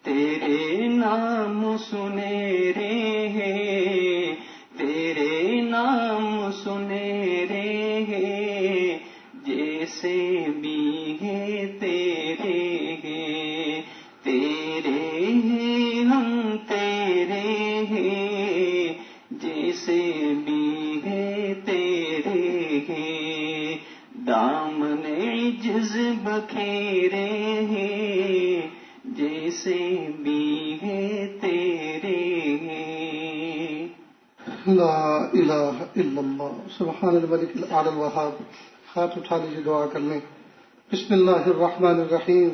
تیرے نام سنہرے ہیں تیرے نام سنہرے ہیں جیسے بھی ہیں تیرے ہیں. تیرے ہیں ہم تیرے ہیں جیسے بھی ہیں تیرے ہیں. دامن عجز بکھیرے ہیں جیسے بھی ہیں تیرے ہیں. لا الہ الا اللہ. سبحان الملک الاعلی الوہاب. ہاتھ اٹھا لیجیے دعا کر لیں. بسم اللہ الرحمن الرحیم.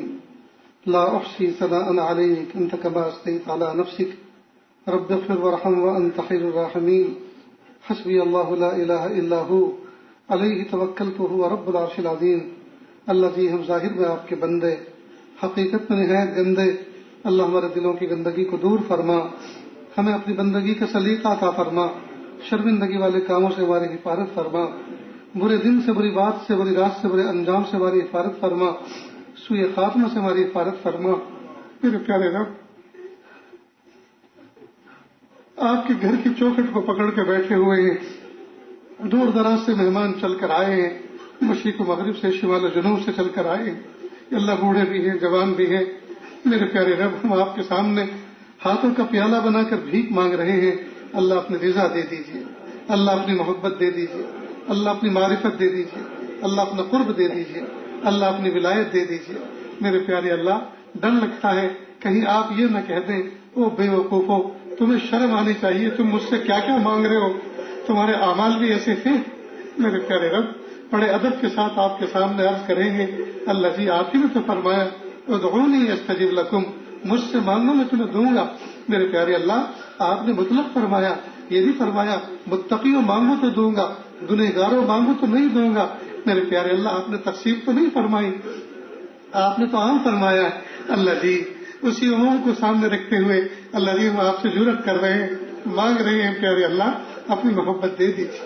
لا احصی ثناء علیک انت کما اثنیت علی نفسک رب اغفر وارحم وانت خیر الراحمین. حسبی اللہ لا الہ الا ہو علیہ توکلت وہو رب العرش العظیم. اللہ جی ہم ظاہر میں آپ کے بندے حقیقت میں نہایت گندے. اللہ ہمارے دلوں کی گندگی کو دور فرما. ہمیں اپنی بندگی کا سلیقہ عطا فرما. شرمندگی والے کاموں سے ہماری حفاظت فرما. برے دن سے بری بات سے بری رات سے برے انجام سے ہماری حفاظت فرما. سوء خاتمہ سے ہماری حفاظت فرما. میرے پیارے رب آپ کے گھر کی چوکھٹ کو پکڑ کے بیٹھے ہوئے ہیں. دور دراز سے مہمان چل کر آئے ہیں. مشرق و مغرب سے شمال و جنوب سے چل کر آئے ہیں. اللہ بوڑھے بھی ہیں جوان بھی ہیں. میرے پیارے رب ہم آپ کے سامنے ہاتھوں کا پیالہ بنا کر بھیک مانگ رہے ہیں. اللہ اپنی رضا دے دیجیے. اللہ اپنی محبت دے دیجیے. اللہ اپنی معرفت دے دیجیے. اللہ اپنا قرب دے دیجیے. اللہ اپنی ولایت دے دیجیے. میرے پیارے اللہ ڈر لگتا ہے کہیں آپ یہ نہ کہہ دیں او بے وقوفو تمہیں شرم آنی چاہیے تم مجھ سے کیا کیا مانگ رہے ہو. تمہارے اعمال بھی ایسے تھے. میرے پیارے رب بڑے ادب کے ساتھ آپ کے سامنے عرض کریں گے. اللہ جی آپ ہی نے تو فرمایا ادعونی استجب لکم مجھ سے مانگو میں تمہیں دوں گا. میرے پیارے اللہ آپ نے مطلق فرمایا یہ بھی فرمایا متقیوں مانگو تو دوں گا گنہگاروں مانگو تو نہیں دوں گا. میرے پیارے اللہ آپ نے تقسیم تو نہیں فرمائی آپ نے تو عام فرمایا ہے. اللہ جی اسی عموم کو سامنے رکھتے ہوئے اللہ جی ہم آپ سے جرأت کر رہے ہیں مانگ رہے ہیں. پیارے اللہ اپنی محبت دے دیجیے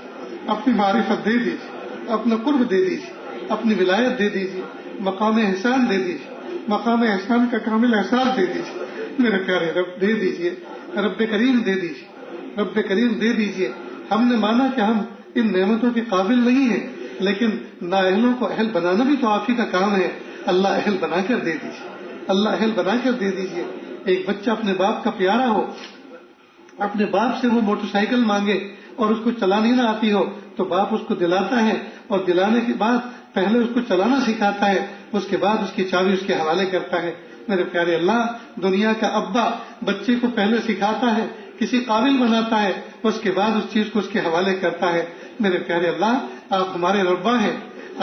اپنی معرفت دے دیجیے اپنا قرب دے دیجیے اپنی ولایت دے دیجیے مقام احسان دے دیجیے مقام احسان کا کامل احساس دے دیجیے. میرے پیارے رب دے دیجیے. رب کریم دے دیجیے رب کریم دے دیجیے. ہم نے مانا کہ ہم ان نعمتوں کے قابل نہیں ہیں لیکن نااہلوں کو اہل بنانا بھی تو آپ ہی کا کام ہے. اللہ اہل بنا کر دے دیجیے. اللہ اہل بنا کر دے دیجیے. ایک بچہ اپنے باپ کا پیارا ہو اپنے باپ سے وہ موٹر سائیکل مانگے اور اس کو چلانی نہ آتی ہو تو باپ اس کو دلاتا ہے اور دلانے کے بعد پہلے اس کو چلانا سکھاتا ہے اس کے بعد اس کی چابی اس کے حوالے کرتا ہے. میرے پیارے اللہ دنیا کا ابا بچے کو پہلے سکھاتا ہے کسی قابل بناتا ہے اس کے بعد اس چیز کو اس کے حوالے کرتا ہے. میرے پیارے اللہ آپ ہمارے ربا ہیں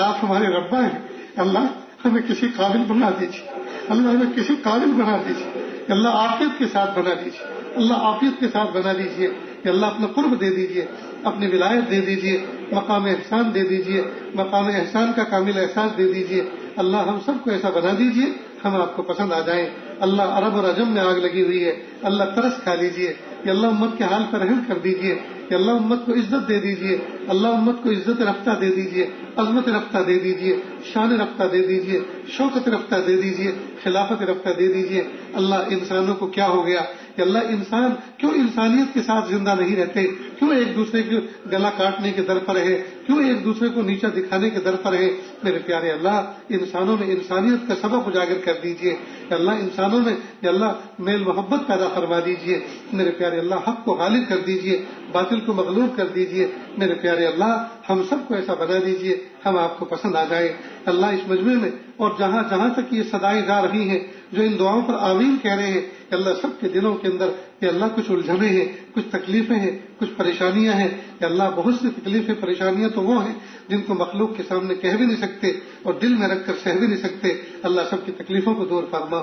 آپ ہمارے ربا ہیں. اللہ ہمیں کسی قابل بنا دیجیے. اللہ ہمیں کسی قابل بنا دیجیے. اللہ عافیت کے ساتھ بنا دیجیے. اللہ عافیت کے ساتھ بنا دیجیے. اللہ اپنا قرب دے دیجیے اپنی ولایت دے دیجیے مقام احسان دے دیجیے مقام احسان کا کامل احساس دے دیجیے. اللہ ہم سب کو ایسا بنا دیجیے ہم آپ کو پسند آ جائیں. اللہ عرب اور عجم میں آگ لگی ہوئی ہے اللہ ترس کھا لیجیے. اللہ امت کے حال پر رحم کر دیجیے. اللہ امت کو عزت دے دیجیے. اللہ امت کو عزت رفتہ دے دیجیے عظمت رفتہ دے دیجیے شان رفتہ دے دیجیے شوکت رفتہ دے دیجیے خلافت رفتہ دے دیجیے. اللہ انسانوں کو کیا ہو گیا کہ اللہ انسان کیوں انسانیت کے ساتھ زندہ نہیں رہتے کیوں ایک دوسرے کے گلا کاٹنے کے در پر ہے کیوں ایک دوسرے کو نیچا دکھانے کے در پر ہے. میرے پیارے اللہ انسانوں میں انسانیت کا سبب اجاگر کر دیجیے. اللہ انسانوں میں اللہ میل محبت پیدا فرما دیجیے. میرے پیارے اللہ حق کو غالب کر دیجیے باطل کو مغلوب کر دیجیے. میرے پیارے اللہ ہم سب کو ایسا بنا دیجیے ہم آپ کو پسند آ جائیں. اللہ اس مجمع میں اور جہاں جہاں تک یہ صدائیں جا رہی ہیں جو ان دعاؤں پر آمین کہہ رہے ہیں کہ اللہ سب کے دلوں کے اندر کہ اللہ کچھ الجھنیں ہیں کچھ تکلیفیں ہیں کچھ پریشانیاں ہیں کہ اللہ بہت سی تکلیفیں پریشانیاں تو وہ ہیں جن کو مخلوق کے سامنے کہہ بھی نہیں سکتے اور دل میں رکھ کر سہ بھی نہیں سکتے. اللہ سب کی تکلیفوں کو دور فرما.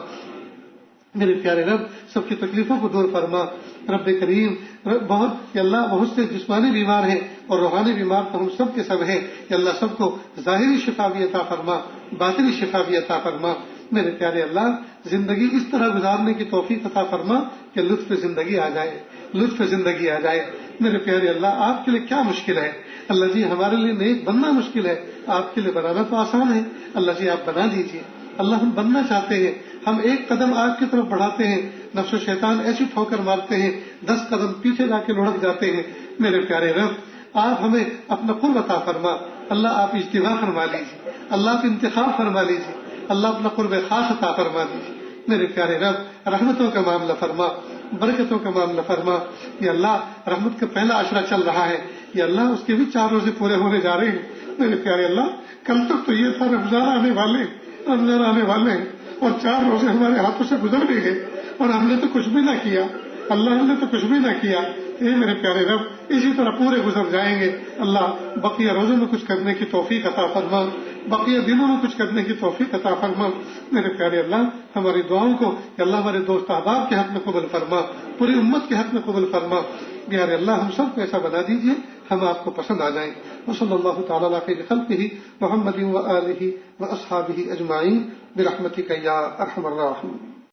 میرے پیارے رب سب کی تکلیفوں کو دور فرما. رب کریم بہت یا اللہ بہت سے جسمانی بیمار ہیں اور روحانی بیمار تو ہم سب کے سب ہیں. یا اللہ سب کو ظاہری شفا بھی عطا فرما, باطنی شفا بھی عطا فرما. میرے پیارے اللہ زندگی اس طرح گزارنے کی توفیق عطا فرما کہ لطف زندگی آ جائے, لطف زندگی آ جائے. میرے پیارے اللہ آپ کے لیے کیا مشکل ہے؟ اللہ جی ہمارے لیے نیک بننا مشکل ہے, آپ کے لیے بنانا تو آسان ہے. اللہ جی آپ بنا دیجیے. اللہ ہم بننا چاہتے ہیں, ہم ایک قدم آپ کی طرف بڑھاتے ہیں, نفس و شیطان ایسی ٹھوکر مارتے ہیں 10 قدم پیچھے جا کے لڑک جاتے ہیں. میرے پیارے رب آپ ہمیں اپنا قرب عطا فرما. اللہ آپ اجتباء فرما لیجیے, اللہ آپ انتخاب فرما لیجیے, اللہ اپنا قرب خاص عطا فرما دیجیے. میرے پیارے رب رحمتوں کا معاملہ فرما, برکتوں کا معاملہ فرما. یا اللہ رحمت کا پہلا عشرہ چل رہا ہے, یا اللہ اس کے بھی 4 روزے پورے ہونے جا رہے ہیں. میرے پیارے اللہ کل تک تو یہ تھا رمضان آنے والے ہیں اور 4 روزے ہمارے ہاتھوں سے گزر بھی گئے اور ہم نے تو کچھ بھی نہ کیا. اللہ ہم نے تو کچھ بھی نہ کیا. اے میرے پیارے رب اسی طرح پورے گزر جائیں گے. اللہ بقیہ روزوں میں کچھ کرنے کی توفیق عطا فرما, بقیہ دنوں میں کچھ کرنے کی توفیق عطا فرما. میرے پیارے اللہ ہماری دعاؤں کو یا اللہ ہمارے دوست احباب کے حق میں قبول فرما, پوری امت کے حق میں قبول فرما. پیارے اللہ ہم سب کو ایسا بنا دیجیے ہم آپ کو پسند آ جائیں. وصلی اللہ تعالی علی خیر خلقہ محمد و آلہ و اصحابہ اجمعین برحمتک یا ارحم الراحمین.